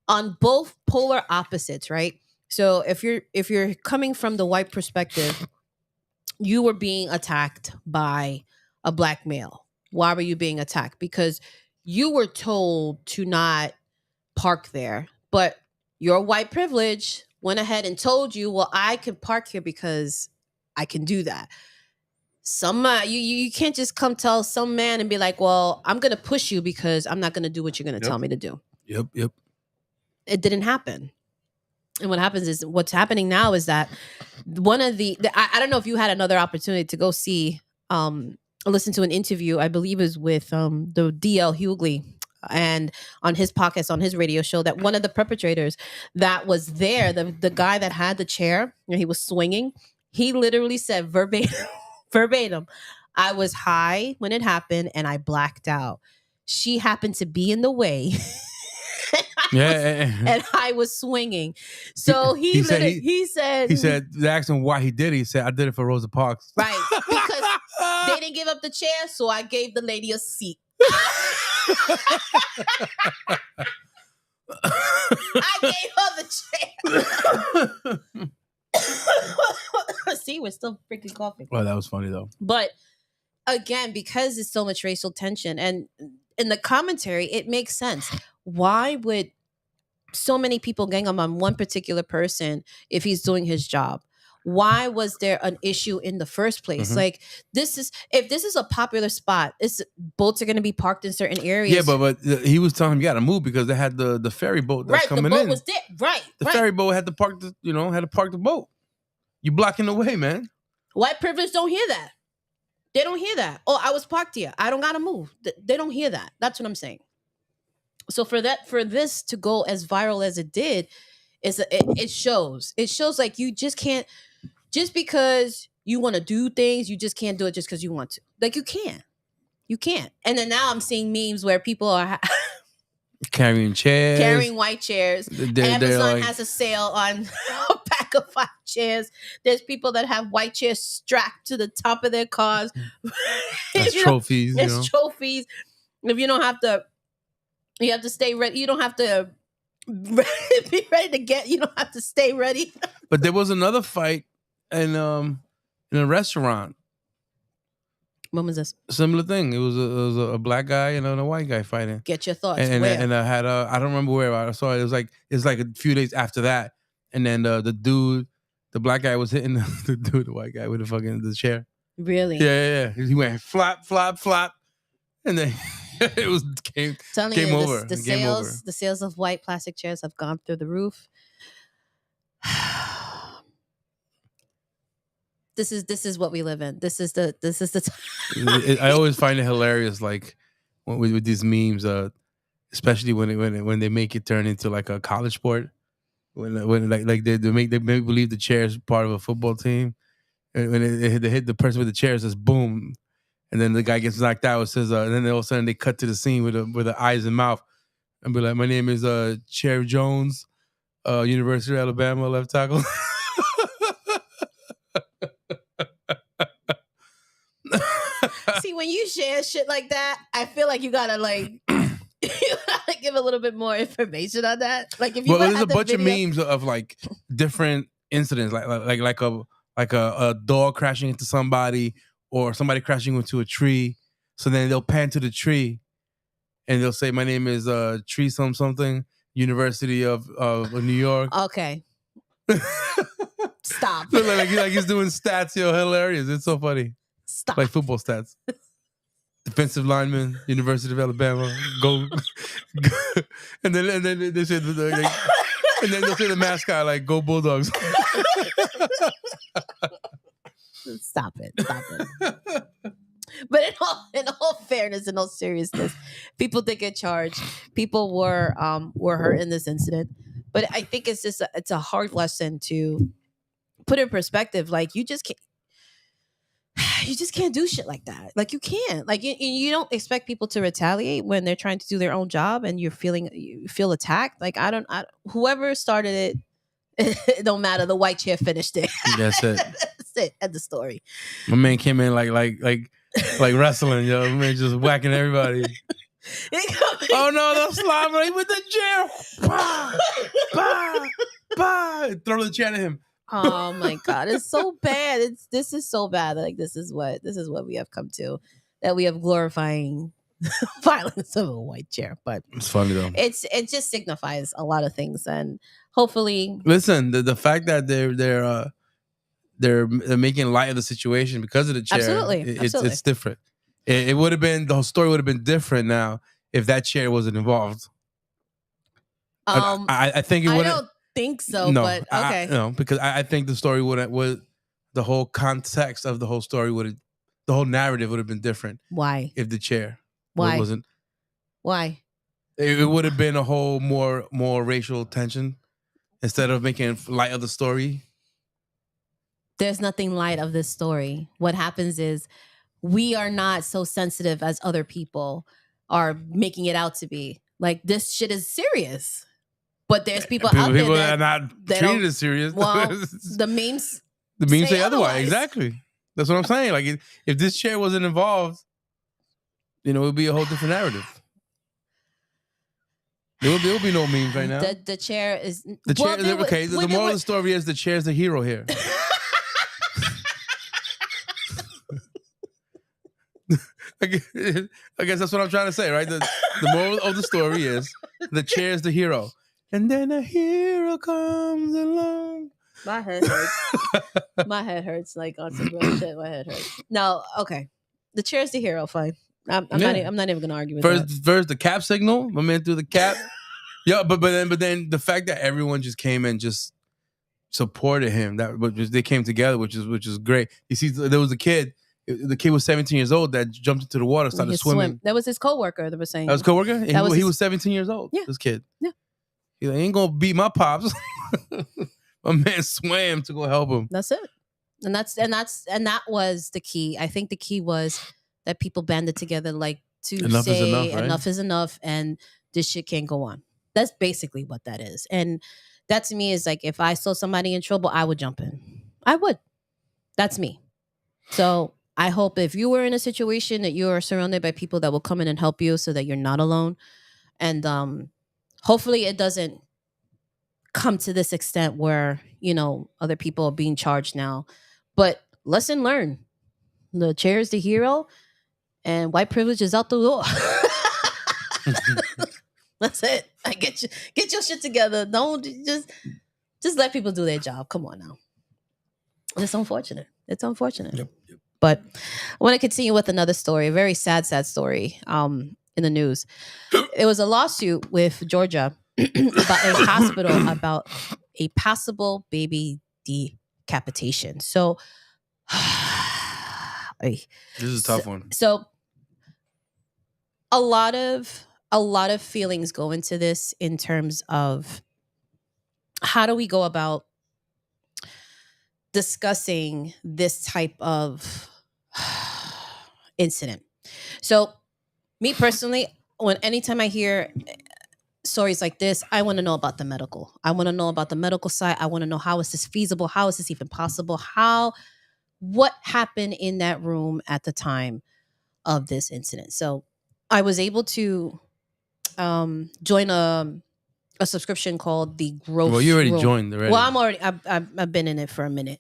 on both polar opposites, right? So if you're coming from the white perspective, you were being attacked by a Black male. Why were you being attacked? Because you were told to not park there, but your white privilege went ahead and told you, well, I can park here because I can do that. You can't just come tell some man and be like, well, I'm going to push you because I'm not going to do what you're going to tell me to do. Yep. It didn't happen. And what happens is what's happening now is that one of I don't know if you had another opportunity to go see, listen to an interview, I believe is with the DL Hughley, and on his podcast, on his radio show, that one of the perpetrators that was there, the guy that had the chair, and he was swinging, he literally said verbatim, I was high when it happened and I blacked out. She happened to be in the way. And I was swinging. So he said they asked him why he did it. He said, I did it for Rosa Parks. Right. Because they didn't give up the chair, so I gave the lady a seat. I gave her the chair. See, we're still freaking coughing. Well, that was funny though. But again, because there's so much racial tension, and in the commentary, it makes sense. why would so many people gang up on one particular person if he's doing his job? Why was there an issue in the first place? Mhm. Like, if this is a popular spot, boats are going to be parked in certain areas. Yeah, but he was telling him you got to move because they had the ferry boat that's right, coming the boat in. was there. Right, The right. ferry boat had to park the boat. You blocking the way, man. White privilege don't hear that. They don't hear that. Oh, I was parked here. I don't gotta move. They don't hear that. That's what I'm saying. So for this to go as viral as it did, it shows. It shows like you just can't, just because you want to do things, you just can't do it just because you want to. Like, you can't. You can't. And then now I'm seeing memes where people are Carrying chairs. carrying white chairs. They're Amazon like- has a sale on a pack of 5 chairs. There's people that have white chairs strapped to the top of their cars. That's You know, trophies. It's trophies. If you don't have to, you have to stay ready. You don't have to be ready to get. You don't have to stay ready. But there was another fight in a restaurant. When was this? Similar thing. It was a black guy and a white guy fighting. Get your thoughts. And Where? I had I don't remember where I saw it. It's like a few days after that. And then the black guy was hitting the white guy with the chair. Really? Yeah. He went flap, flap, flap, and then it was game over. The Game over. sales of white plastic chairs have gone through the roof. This is what we live in. This is the time. I always find it hilarious, like with these memes, especially when they make it turn into like a college sport. When like they make believe the chair is part of a football team, and when they hit the person with the chair, it says boom, and then the guy gets knocked out. It says, and then all of a sudden they cut to the scene with the eyes and mouth, and be like, "My name is Chair Jones, University of Alabama left tackle." See, when you share shit like that, I feel like you gotta give a little bit more information on that. Like, if you Well, there's had a the bunch of video- memes of like different incidents, like a dog crashing into somebody or somebody crashing into a tree. So then they'll pan to the tree, and they'll say, "My name is Tree something, University of New York." Okay. Stop. So like he's doing stats, hilarious. It's so funny, Stop. like football stats. Defensive lineman, University of Alabama, go, and then they said, and then they'll say the mascot, like, "Go Bulldogs." Stop it. But in all fairness, in all seriousness, people did get charged. People were hurt in this incident. But I think it's a hard lesson to put in perspective. Like, you just can't do shit like that. Like, you can't. Like, you don't expect people to retaliate when they're trying to do their own job and you feel attacked. Like, whoever started it don't matter. The white chair finished it. That's it. That's it. End the story. My man came in like wrestling, yo. My man just whacking everybody. Oh no, they'll slide me with the chair. Bah, bah, bah. Throw the chair at him. Oh my god, it's so bad. This is so bad. Like, this is what we have come to, that we have glorifying violence of a white chair. But It's funny though. it just signifies a lot of things, and hopefully, Listen, the fact that they're making light of the situation because of the chair. Absolutely. It's different. It would have been, the whole story would have been different now if that chair wasn't involved. I think it I would. don't think so. No, But okay, no, because I think the story would the whole context of the whole story the whole narrative would have been different why? if the chair Why? wasn't. Why? It would have been a whole more racial tension instead of making light of the story. There's nothing light of this story. What happens is we are not so sensitive as other people are making it out to be. Like, this shit is serious. But there's people out there People that are not they treated don't- as serious. well, the memes The memes say say otherwise. otherwise. Exactly. That's what I'm saying. Like, if this chair wasn't involved, it would be a whole different narrative. There will be no memes right now. the chair is The chair. there was- Okay. The when there moral of the was- story is the chair's the hero here. I guess that's what I'm trying to say, right? The moral of the story is the chair is the hero. And then a hero comes along. My head hurts. My head hurts like on some real shit. My head hurts. No, okay. The chair's the hero. Fine. I'm not even gonna argue with that. First, the cap signal. My man threw the cap. Yeah, but then the fact that everyone just came and just supported him, they came together, which is great. You see, there was a kid. The kid was 17 years old that jumped into the water, started swimming. That was his coworker that was saying. That was coworker. He was 17 years old. Yeah. This kid. Yeah. He ain't gonna beat my pops. My man swam to go help him. That's it. And that was the key. I think the key was that people banded together to enough say is enough, right? Enough is enough and this shit can't go on. That's basically what that is. And that to me is like, if I saw somebody in trouble, I would jump in. I would. That's me. So I hope if you were in a situation that you are surrounded by people that will come in and help you so that you're not alone. And hopefully it doesn't come to this extent where, other people are being charged now. But lesson learned. The chair is the hero and white privilege is out the door. That's it. Get your shit together. Don't just let people do their job. Come on now. It's unfortunate. Yep. But I want to continue with another story, a very sad story in the news. It was a lawsuit with Georgia about a hospital about a possible baby decapitation. So this is a tough one. So a lot of feelings go into this in terms of how do we go about discussing this type of incident. So me personally, anytime I hear stories like this, I want to know about the medical. I want to know about the medical side. I want to know, how is this feasible? How is this even possible? What happened in that room at the time of this incident? So I was able to join a subscription called the Growth. Well, you already Room. joined already. Well, I've been in it for a minute.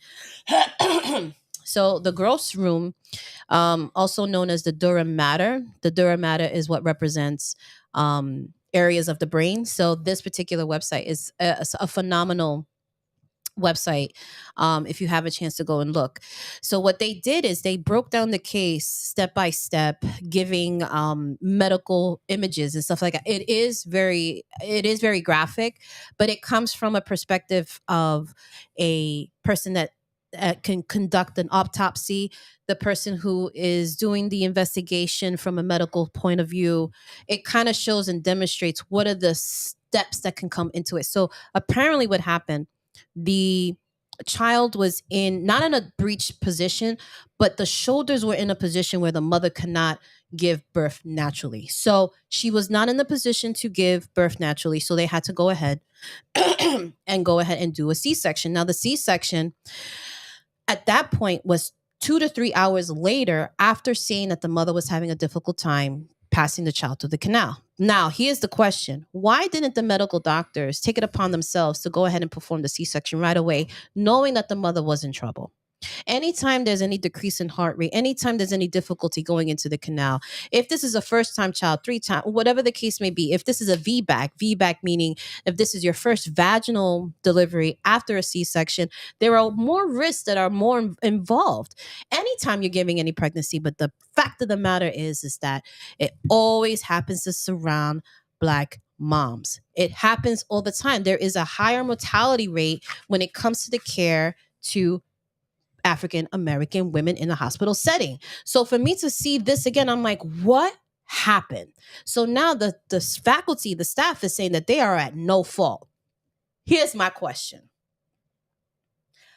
So the Growth Room, also known as the Durham Matter. The Durham Matter is what represents areas of the brain. So this particular website is a phenomenal website if you have a chance to go and look. So what they did is they broke down the case step by step, giving medical images and stuff like that. It is very graphic, but it comes from a perspective of a person that can conduct an autopsy, the person who is doing the investigation from a medical point of view. It kind of shows and demonstrates what are the steps that can come into it. So apparently what happened, the child was not in a breech position, but the shoulders were in a position where the mother cannot give birth naturally. So she was not in the position to give birth naturally. So they had to go ahead and do a C-section. Now the C-section at that point was 2 to 3 hours later, after seeing that the mother was having a difficult time passing the child through the canal. Now, here's the question. Why didn't the medical doctors take it upon themselves to go ahead and perform the C-section right away, knowing that the mother was in trouble? Anytime there's any decrease in heart rate, anytime there's any difficulty going into the canal, if this is a first-time child, 3-time, whatever the case may be, if this is a VBAC meaning if this is your first vaginal delivery after a C-section, there are more risks that are more involved anytime you're giving any pregnancy. But the fact of the matter is that it always happens to surround Black moms. It happens all the time. There is a higher mortality rate when it comes to the care to African American women in the hospital setting. So for me to see this again, I'm like, what happened? So now the faculty, the staff is saying that they are at no fault. Here's my question.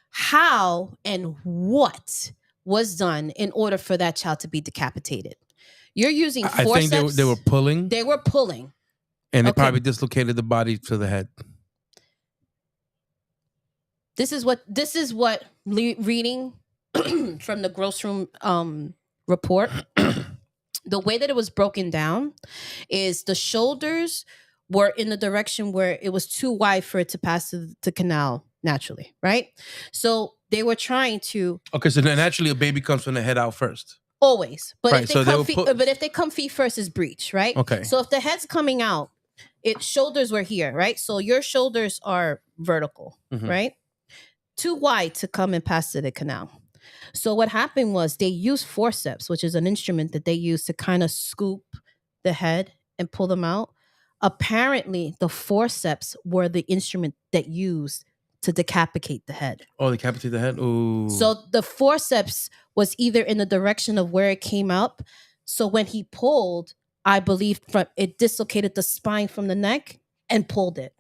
How and what was done in order for that child to be decapitated? You're using forceps. I think they were pulling. They were pulling. And they probably dislocated the body to the head. This is what reading from the Growth Room report, the way that it was broken down is the shoulders were in the direction where it was too wide for it to pass the canal naturally, right? So they were trying to... Okay, so naturally a baby comes from the head out first. Always. But Right, if they so they come will feet, put- but if they come feet first is breech, right? Okay. So if the head's coming out, shoulders were here, right? So your shoulders are vertical, Mhm. right? Too wide to come and pass to the canal. So what happened was they used forceps, which is an instrument that they use to kind of scoop the head and pull them out. Apparently, the forceps were the instrument that used to decapitate the head. Oh, decapitate the head? Ooh. So the forceps was either in the direction of where it came up. So when he pulled, I believe it dislocated the spine from the neck and pulled it.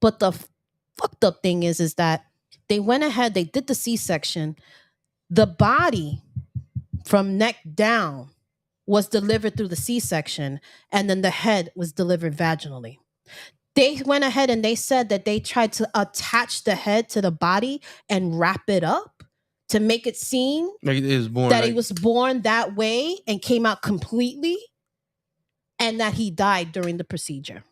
But the fucked up thing is that they went ahead, they did the C-section. The body from neck down was delivered through the C-section, and then the head was delivered vaginally. They went ahead and they said that they tried to attach the head to the body and wrap it up to make it seem Like it was born. that he was born that way and came out completely, and that he died during the procedure.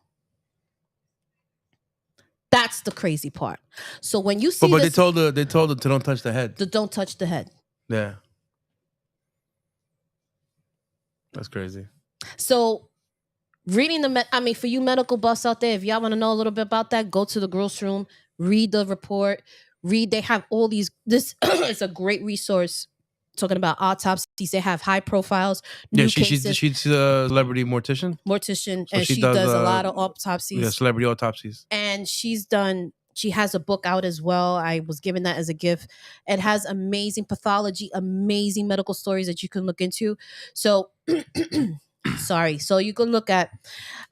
That's the crazy part. So when you see But this, they told her to don't touch the head. don't touch the head. Yeah. That's crazy. So reading for you medical buffs out there, if y'all want to know a little bit about that, go to the girls' room, read the report, they have all these, this is a great resource talking about autopsies. They have high profiles, new cases. She's a celebrity mortician. Mortician, So and she does a lot of autopsies. Yeah, celebrity autopsies. And she has a book out as well. I was given that as a gift. It has amazing pathology, amazing medical stories that you can look into. So sorry. So you can look at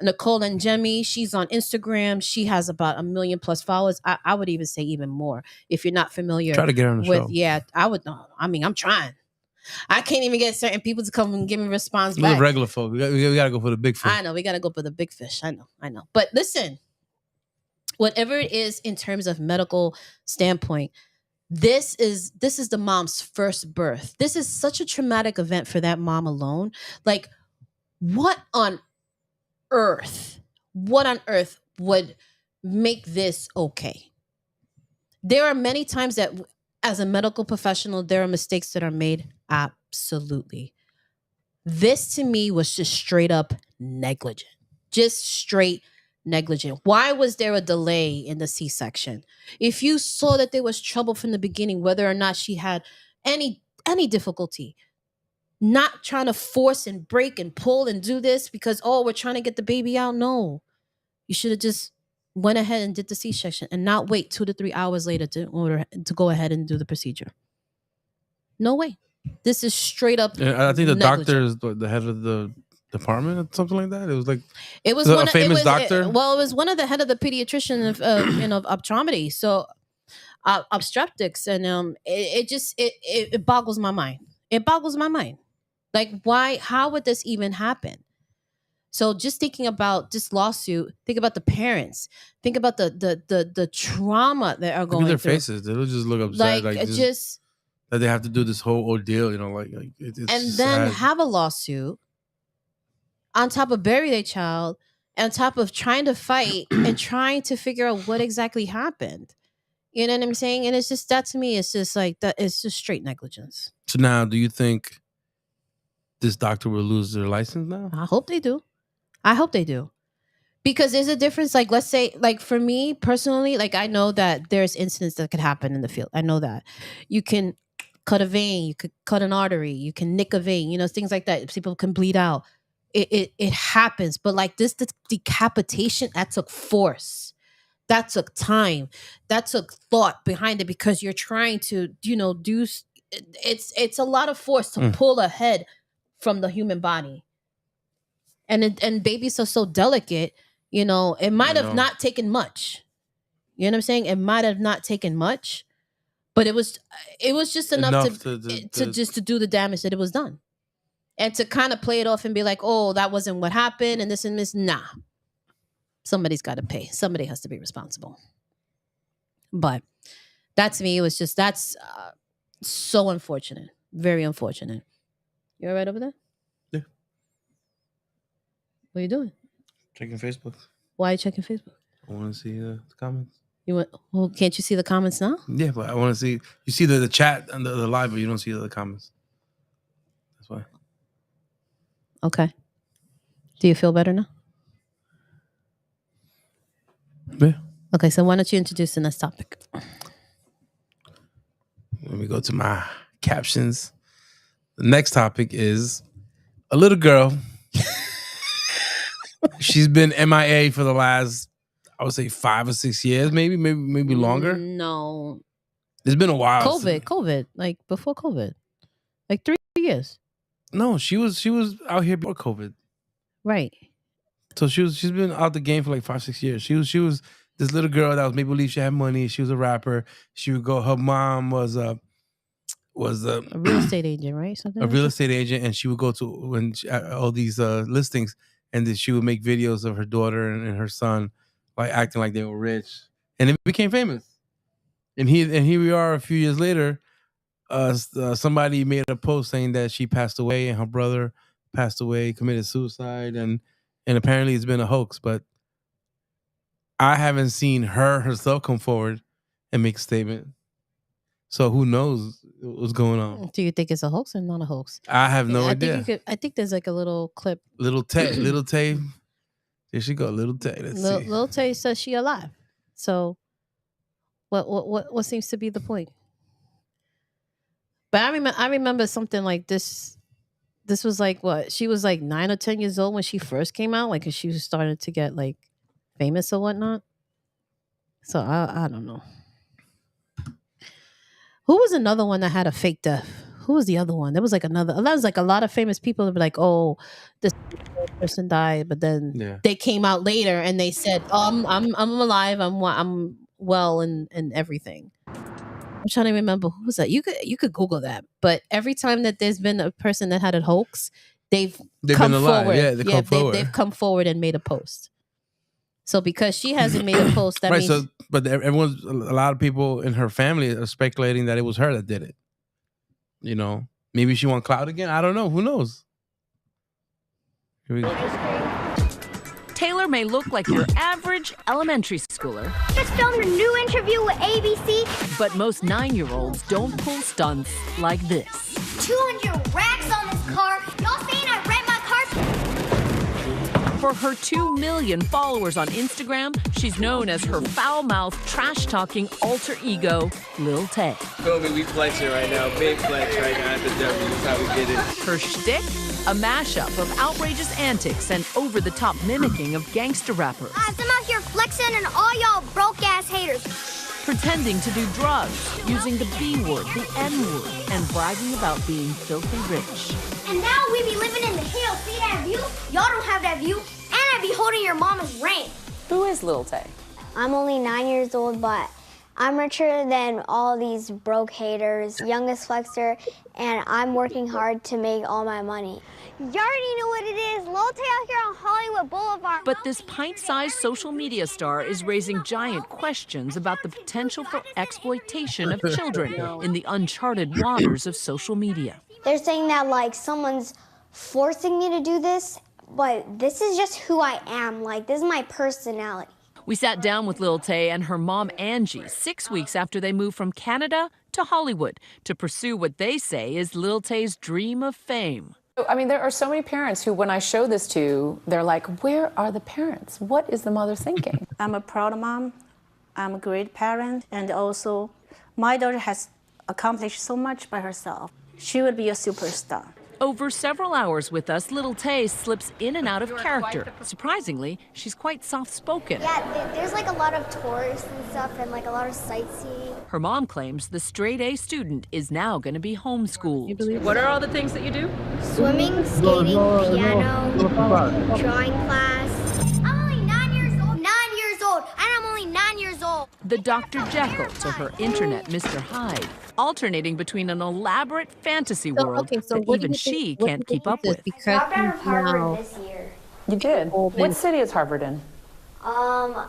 Nicole and Jemmy. She's on Instagram. She has about 1 million plus followers. I would even say even more if you're not familiar. Try to get her on the show. Yeah, I would know. I mean, I'm trying. I can't even get certain people to come and give me response We're back. regular folk. We got to go for the big fish. I know. We got to go for the big fish. I know. But listen, whatever it is in terms of medical standpoint, this is the mom's first birth. This is such a traumatic event for that mom alone. Like, what on earth would make this okay? There are many times that as a medical professional, there are mistakes that are made. Absolutely. This to me was just straight up negligent. Just straight negligent. Why was there a delay in the C-section? If you saw that there was trouble from the beginning, whether or not she had any difficulty, not trying to force and break and pull and do this because, we're trying to get the baby out. No, you should have just went ahead and did the C-section and not wait 2 to 3 hours later to go ahead and do the procedure. No way. This is straight up. I think the negligent. doctor is the head of the department or something like that. It was like it was a famous doctor. It was one of the head of the pediatrician of optometry, so obstetrics, and it boggles my mind. It boggles my mind. Like, why? How would this even happen? So just thinking about this lawsuit, think about the parents. Think about the trauma that are going Look at their through. faces. They'll just look upset. Like just that they have to do this whole ordeal. It's and just then sad. have a lawsuit on top of bury their child, on top of trying to fight and trying to figure out what exactly happened. You know what I'm saying? And it's just, that to me, it's just like that. It's just straight negligence. So now, do you think this doctor will lose their license now? I hope they do. Because there's a difference. Like, let's say, like for me personally, like I know that there's incidents that could happen in the field. I know that you can cut a vein, you could cut an artery, you can nick a vein, things like that. People can bleed out. It happens. But like this decapitation, that took force. That took time. That took thought behind it, because you're trying to, do. It's a lot of force to pull a head from the human body, and babies are so delicate. It might have not taken much. You know what I'm saying? It might have not taken much, but it was just enough to do the damage that it was done, and to kind of play it off and be like, oh, that wasn't what happened, and this and this. Nah. Somebody's got to pay. Somebody has to be responsible. But that to me, that's so unfortunate. Very unfortunate. You all right over there? Yeah. What are you doing? Checking Facebook. Why are you checking Facebook? I want to see the comments. Well, can't you see the comments now? Yeah, but I want to see. You see the chat and the live, but you don't see the comments. That's why. Okay. Do you feel better now? Yeah. Okay, so why don't you introduce the next topic? Let me go to my captions. The next topic is a little girl. She's been MIA for the last, I would say, 5 or 6 years, maybe longer. No. It's been a while. COVID, like before COVID, like 3 years. No, she was out here before COVID. Right. So she's been out the game for like 5, 6 years. She was this little girl that was make believe she had money. She was a rapper. She would go. Her mom was a real estate agent, right? Something. A real estate agent, and she would go to all these listings, and then she would make videos of her daughter and her son, like acting like they were rich, and it became famous. And here we are a few years later. Somebody made a post saying that she passed away and her brother passed away, committed suicide, and apparently it's been a hoax. But I haven't seen her herself come forward and make a statement. So who knows what's going on? Do you think it's a hoax or not a hoax? I have no idea. I think there's like a little clip. Little Tay. There she go, Little Tay. Let's see. Little Tay says she alive. So what seems to be the point? But I remember something like this. This was like what? She was like 9 or 10 years old when she first came out, like, 'cause she started to get like famous or whatnot. So I don't know. Who was another one that had a fake death? Who was the other one? There was like another. That was like a lot of famous people that were like, "Oh, this person died," but then they came out later and they said, "Oh, I'm alive. I'm well and everything." I'm trying to remember who was that. You could Google that. But every time that there's been a person that had a hoax, they've come been alive. forward. Yeah, they come forward. They've come forward and made a post. So because she hasn't made a post, that means but a lot of people in her family are speculating that it was her that did it. You know, maybe she won clout again. I don't know. Who knows? Here we go. Taylor may look like your average elementary schooler. Just filmed a new interview with ABC. But most 9-year-olds don't pull stunts like this. 200 racks on this car. Y'all saying I rent my car? For her 2 million followers on Instagram, she's known as her foul-mouthed, trash-talking alter ego, Lil Tay. Feel me? We flexing right now. Big flex right now at the W. That's how we get it. Her shtick? A mashup of outrageous antics and over-the-top mimicking of gangster rappers. I'm out here flexing and all y'all broke-ass haters. Pretending to do drugs, using the B word, the N word, and bragging about being filthy rich. And now we be living in the hills. See that view? Y'all don't have that view. And I be holding your mama's ring. Who is Lil Tay? I'm only 9 years old, but I'm richer than all these broke haters, youngest flexer, and I'm working hard to make all my money. You already know what it is. Lil Tay out here on Hollywood Boulevard. But this pint-sized social media star is raising giant questions about the potential for exploitation of children in the uncharted waters of social media. They're saying that like someone's forcing me to do this, but this is just who I am. Like, this is my personality. We sat down with Lil Tay and her mom, Angie, 6 weeks after they moved from Canada to Hollywood to pursue what they say is Lil Tay's dream of fame. I mean, there are so many parents who, when I show this to, they're like, where are the parents? What is the mother thinking? I'm a proud mom. I'm a great parent. And also, my daughter has accomplished so much by herself. She would be a superstar. Over several hours with us, Lil Tay slips in and out of character. Surprisingly, she's quite soft-spoken. Yeah, there's like a lot of tourists and stuff and like a lot of sightseeing. Her mom claims the straight-A student is now going to be homeschooled. What are all the things that you do? Swimming, skating, piano, drawing class. I'm only 9 years old. 9 years old. And I'm only 9 years old. The Dr. Jekyll to her internet Mr. Hyde, alternating between an elaborate fantasy world that even she can't keep up with. I dropped out of Harvard this year. You did? What city is Harvard in?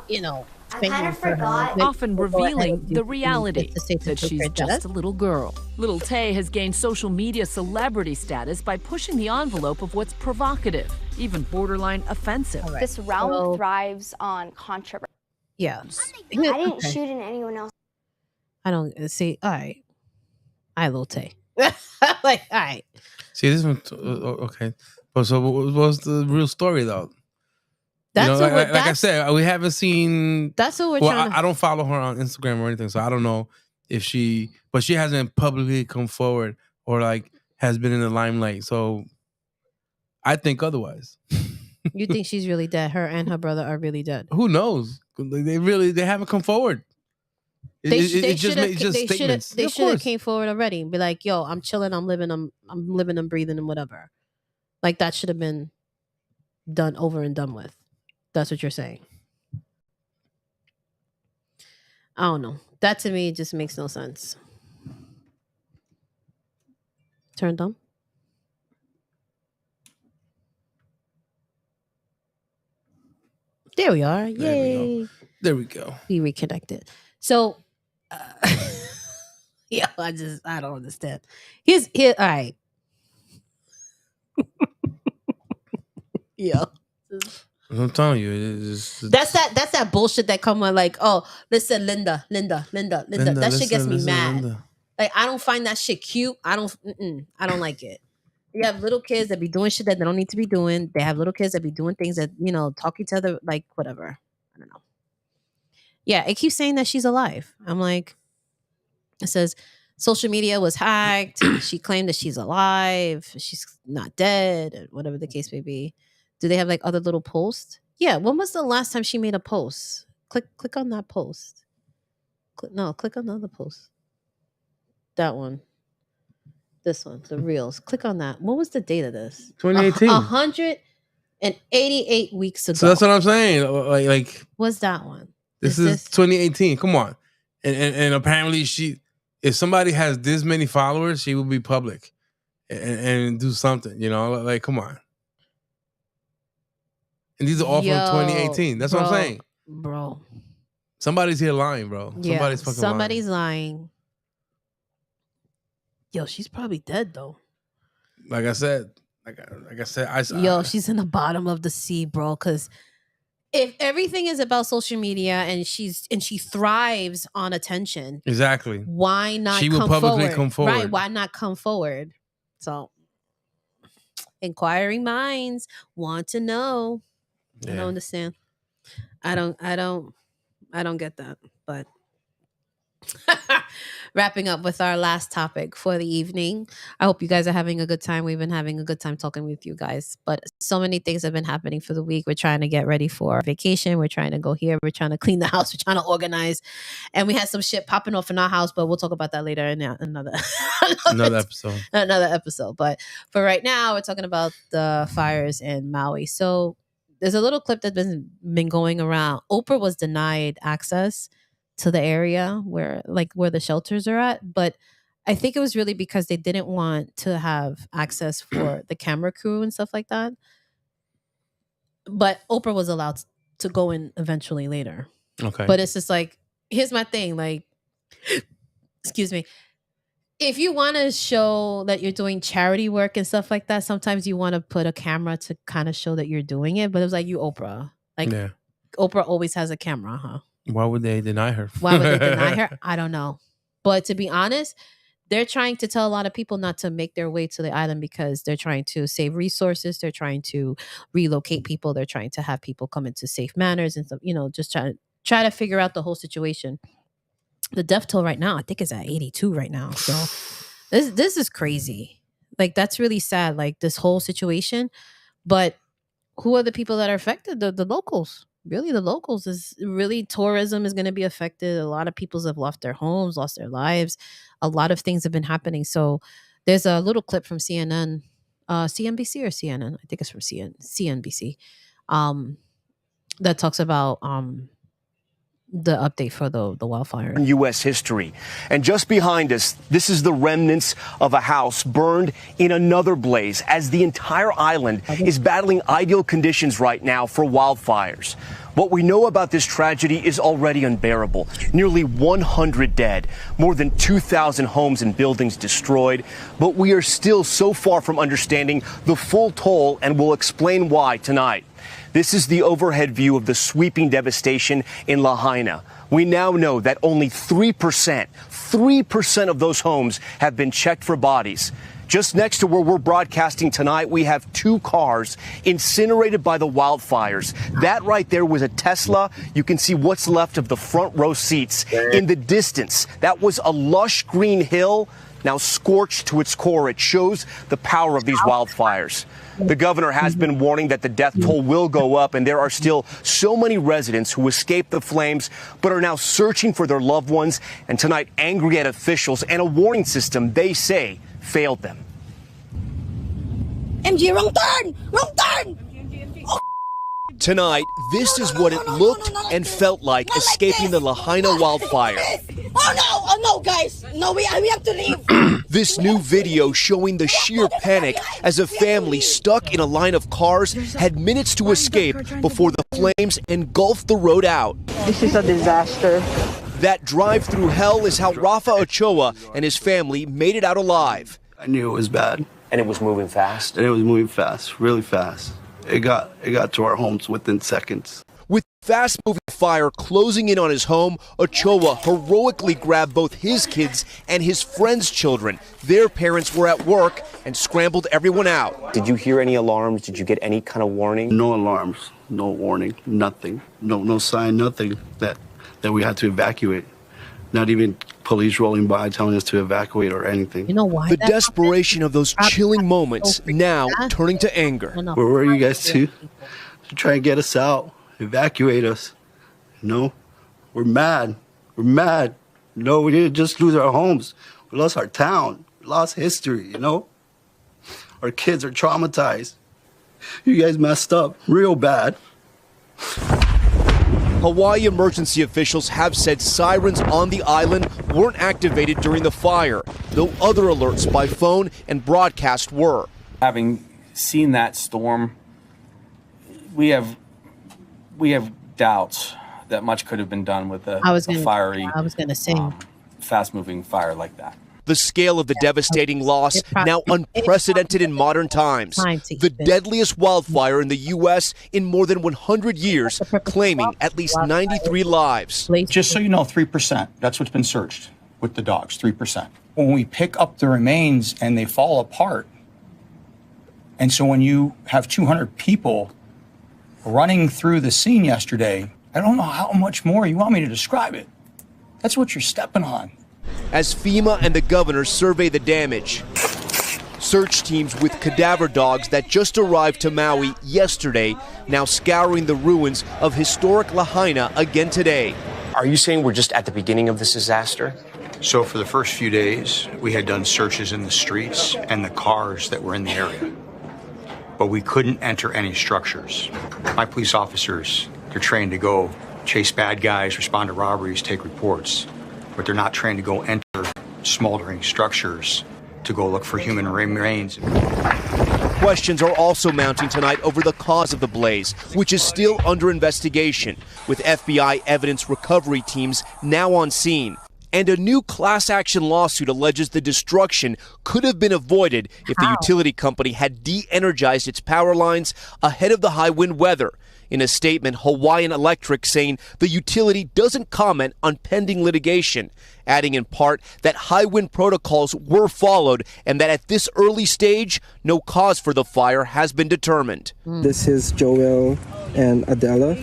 You know, I kind of forgot. Often revealing the reality that she's just a little girl. Lil Tay has gained social media celebrity status by pushing the envelope of what's provocative, even borderline offensive. Right. This realm thrives on controversy. Yeah. I didn't shoot in anyone else. I don't see. All right. Lil Tay. Like, all right. See, this one, okay. But so what was the real story though? That's what like I said, we haven't seen. That's what we're well, trying to. I don't follow her on Instagram or anything, so I don't know if she. But she hasn't publicly come forward or like has been in the limelight. So I think otherwise. You think she's really dead? Her and her brother are really dead. Who knows? They haven't come forward. They It should statements. have came forward already and be like, "Yo, I'm chilling, I'm living, I'm living, I'm breathing, and whatever." Like that should have been done over and done with. That's what you're saying. I don't know. That to me just makes no sense. Turned on. There we are. Yay. There we go. We reconnected. So, yeah, I don't understand. All right. Yeah. I'm telling you, it's That's that bullshit that come on like, oh, listen, Linda. That shit gets me mad. Linda. Like, I don't find that shit cute. I don't like it. You have little kids that be doing shit that they don't need to be doing. They have little kids that be doing things that, talk each other, like, whatever. I don't know. Yeah, it keeps saying that she's alive. I'm like, it says, social media was hacked. She claimed that she's alive. She's not dead, or whatever the case may be. Do they have, like, other little posts? Yeah, when was the last time she made a post? Click on that post. Click on the other post. That one. This one, the reels. Click on that. What was the date of this? 2018. 188 weeks ago. So that's what I'm saying. Like What's that one? this is 2018. Come on. And apparently if somebody has this many followers, she will be public and do something, like, come on. And these are all from 2018. That's what I'm saying. Bro. Somebody's here lying, bro. Yeah, Somebody's lying. Yo, she's probably dead though. Like I said, she's in the bottom of the sea, bro. Because if everything is about social media and she thrives on attention, exactly. Why not? She will publicly come forward, right? Why not come forward? So, inquiring minds want to know. Yeah. I don't understand. I don't get that, but. Wrapping up with our last topic for the evening. I hope you guys are having a good time. We've been having a good time talking with you guys, but so many things have been happening for the week. We're trying to get ready for vacation. We're trying to go here. We're trying to clean the house. We're trying to organize, and we had some shit popping off in our house, but we'll talk about that later in another episode. But for right now, we're talking about the fires in Maui. So there's a little clip that's been going around. Oprah was denied access to the area where the shelters are at, but I think it was really because they didn't want to have access for the camera crew and stuff like that. But Oprah was allowed to go in eventually later. Okay. But it's just like, here's my thing, like, excuse me. If you want to show that you're doing charity work and stuff like that, sometimes you want to put a camera to kind of show that you're doing it. But it was like, you Oprah. Like, yeah. Oprah always has a camera, huh? Why would they deny her? Why would they deny her? I don't know. But to be honest, they're trying to tell a lot of people not to make their way to the island because they're trying to save resources. They're trying to relocate people. They're trying to have people come into safe manners and stuff, just try to figure out the whole situation. The death toll right now, I think, is at 82 right now. So this is crazy. Like, that's really sad, like, this whole situation. But who are the people that are affected? The locals. Really, the locals tourism is going to be affected. A lot of people have lost their homes, lost their lives. A lot of things have been happening. So there's a little clip from CNN, CNBC or CNN. I think it's from CNBC, that talks about the update for the wildfire. U.S. history. And just behind us, this is the remnants of a house burned in another blaze as the entire island is battling ideal conditions right now for wildfires. What we know about this tragedy is already unbearable. Nearly 100 dead, more than 2,000 homes and buildings destroyed. But we are still so far from understanding the full toll, and we'll explain why tonight. This is the overhead view of the sweeping devastation in Lahaina. We now know that only 3% of those homes have been checked for bodies. Just next to where we're broadcasting tonight, we have 2 cars incinerated by the wildfires. That right there was a Tesla. You can see what's left of the front row seats. In the distance, that was a lush green hill, now scorched to its core. It shows the power of these wildfires. The governor has been warning that the death toll will go up, and there are still so many residents who escaped the flames but are now searching for their loved ones, and tonight angry at officials and a warning system they say failed them. MG, wrong turn! Wrong turn! Tonight, this is what it looked and felt like escaping the Lahaina wildfire. Oh no, guys! No, we have to leave! This new video showing the sheer panic as a family stuck in a line of cars had minutes to escape before the flames engulfed the road out. This is a disaster. That drive through hell is how Rafa Ochoa and his family made it out alive. I knew it was bad. And it was moving fast? And it was moving fast, really fast. It got to our homes within seconds. With fast-moving fire closing in on his home, Ochoa heroically grabbed both his kids and his friends' children. Their parents were at work and scrambled everyone out. Did you hear any alarms? Did you get any kind of warning? No alarms, no warning, nothing. No sign, nothing that we had to evacuate. Not even police rolling by telling us to evacuate or anything. You know why? The desperation of those chilling moments now turning to anger. Where were you guys to try and get us out, evacuate us? No, we're mad. We're mad. No, we didn't just lose our homes. We lost our town. We lost history, you know? Our kids are traumatized. You guys messed up real bad. Hawaii emergency officials have said sirens on the island weren't activated during the fire, though other alerts by phone and broadcast were. Having seen that storm, we have doubts that much could have been done with a fiery, fast-moving fire like that. The scale of the devastating loss, now unprecedented in modern times. The deadliest wildfire in the U.S. in more than 100 years, claiming at least 93 lives. Just so you know, 3%. That's what's been searched with the dogs, 3%. When we pick up the remains and they fall apart, and so when you have 200 people running through the scene yesterday, I don't know how much more you want me to describe it. That's what you're stepping on. As FEMA and the governor survey the damage, search teams with cadaver dogs that just arrived to Maui yesterday now scouring the ruins of historic Lahaina again today. Are you saying we're just at the beginning of this disaster? So for the first few days, we had done searches in the streets and the cars that were in the area, but we couldn't enter any structures. My police officers, they're trained to go chase bad guys, respond to robberies, take reports, but they're not trained to go enter smoldering structures to go look for human remains. Questions are also mounting tonight over the cause of the blaze, which is still under investigation, with FBI evidence recovery teams now on scene. And a new class action lawsuit alleges the destruction could have been avoided if the utility company had de-energized its power lines ahead of the high wind weather. In a statement, Hawaiian Electric saying the utility doesn't comment on pending litigation, adding in part that high wind protocols were followed and that at this early stage, no cause for the fire has been determined. This is Joel and Adela.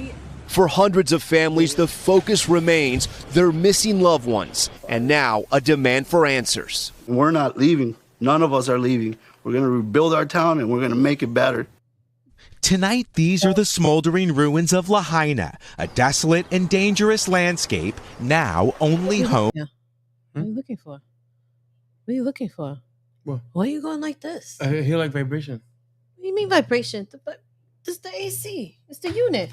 For hundreds of families, the focus remains their missing loved ones, and now a demand for answers. We're not leaving. None of us are leaving. We're going to rebuild our town and we're going to make it better. Tonight, these are the smoldering ruins of Lahaina, a desolate and dangerous landscape, now only home. Yeah. What are you looking for? What are you looking for? What? Why are you going like this? I hear like vibration. What do you mean vibration? This is the AC. It's the unit.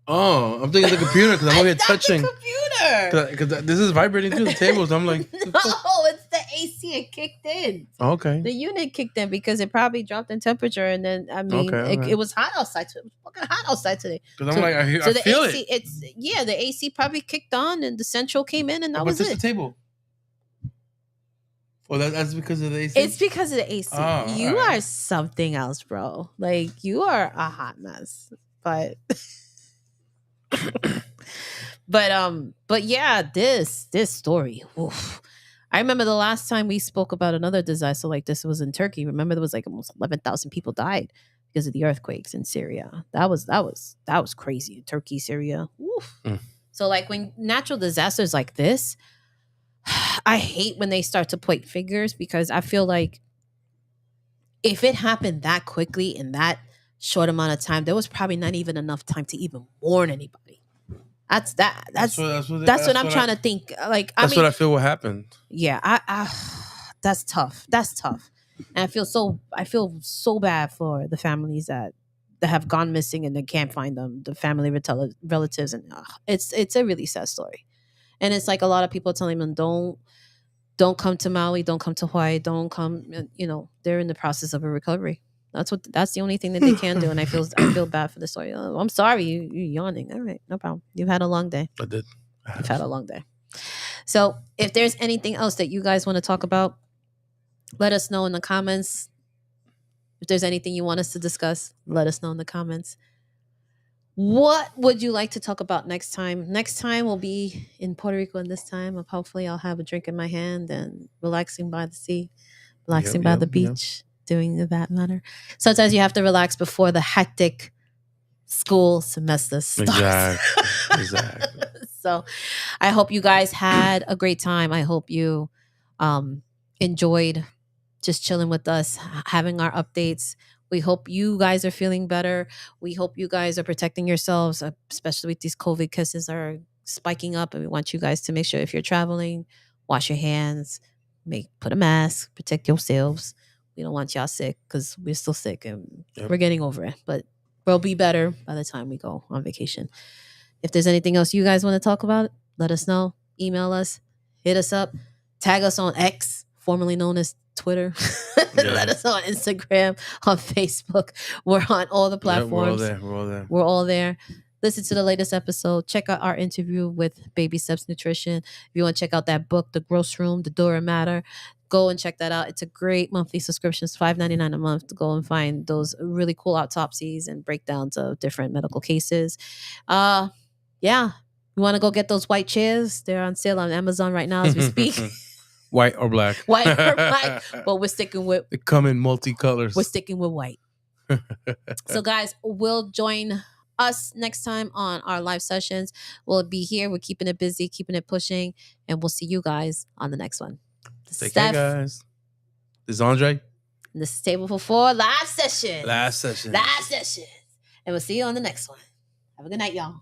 Oh, I'm thinking the computer because I'm over here touching. Computer. Because this is vibrating through the table, so I'm like, no, it's the AC. It kicked in. Okay. The unit kicked in because it probably dropped in temperature, and then it was hot outside. It was fucking hot outside today. Because I'm like, I feel AC, it. The AC probably kicked on, and the central came in, and that was it. But the table. Well, that's because of the AC. It's because of the AC. Oh, you are something else, bro. Like you are a hot mess, but But yeah, this story. Oof. I remember the last time we spoke about another disaster like this was in Turkey. Remember, there was like almost 11,000 people died because of the earthquakes in Syria. That was crazy. Turkey, Syria. Oof. So like when natural disasters like this, I hate when they start to point fingers, because I feel like if it happened that quickly in that short amount of time, there was probably not even enough time to even warn anybody. That's what I'm trying to think. Like, that's what I feel what happened. Yeah, that's tough. That's tough. And I feel so bad for the families that have gone missing and they can't find them, the family relatives, and it's a really sad story. And it's like a lot of people telling them, don't come to Maui, don't come to Hawaii, don't come. You know, they're in the process of a recovery. That's the only thing that they can do. And I feel bad for the story. Oh, I'm sorry, you're yawning. All right, no problem. You've had a long day. I did. You've had a long day. So if there's anything else that you guys want to talk about, let us know in the comments. If there's anything you want us to discuss, let us know in the comments. What would you like to talk about next time? Next time we'll be in Puerto Rico, and this time hopefully I'll have a drink in my hand and relaxing by the sea, relaxing by the beach, doing that matter. Sometimes you have to relax before the hectic school semester starts. Exactly. So I hope you guys had a great time. I hope you enjoyed just chilling with us, having our updates. We hope you guys are feeling better. We hope you guys are protecting yourselves, especially with these COVID cases are spiking up. And we want you guys to make sure if you're traveling, wash your hands, put a mask, protect yourselves. We don't want y'all sick, because we're still sick and we're getting over it. But we'll be better by the time we go on vacation. If there's anything else you guys want to talk about, let us know. Email us, hit us up, tag us on X, formerly known as Twitter. Let us know on Instagram, on Facebook. We're on all the platforms. We're all there. Listen to the latest episode. Check out our interview with Baby Steps Nutrition. If you want to check out that book, The Gross Room, The Dora Matter, go and check that out. It's a great monthly subscription. It's $5.99 a month to go and find those really cool autopsies and breakdowns of different medical cases. Yeah. You want to go get those white chairs? They're on sale on Amazon right now as we speak. White or black. White or black. But we're sticking with... They come in multicolors. We're sticking with white. So guys, we'll join us next time on our live sessions. We'll be here. We're keeping it busy, keeping it pushing. And we'll see you guys on the next one. Take care, guys. This is Andre. And this is Table for Four live session. Last session. And we'll see you on the next one. Have a good night, y'all.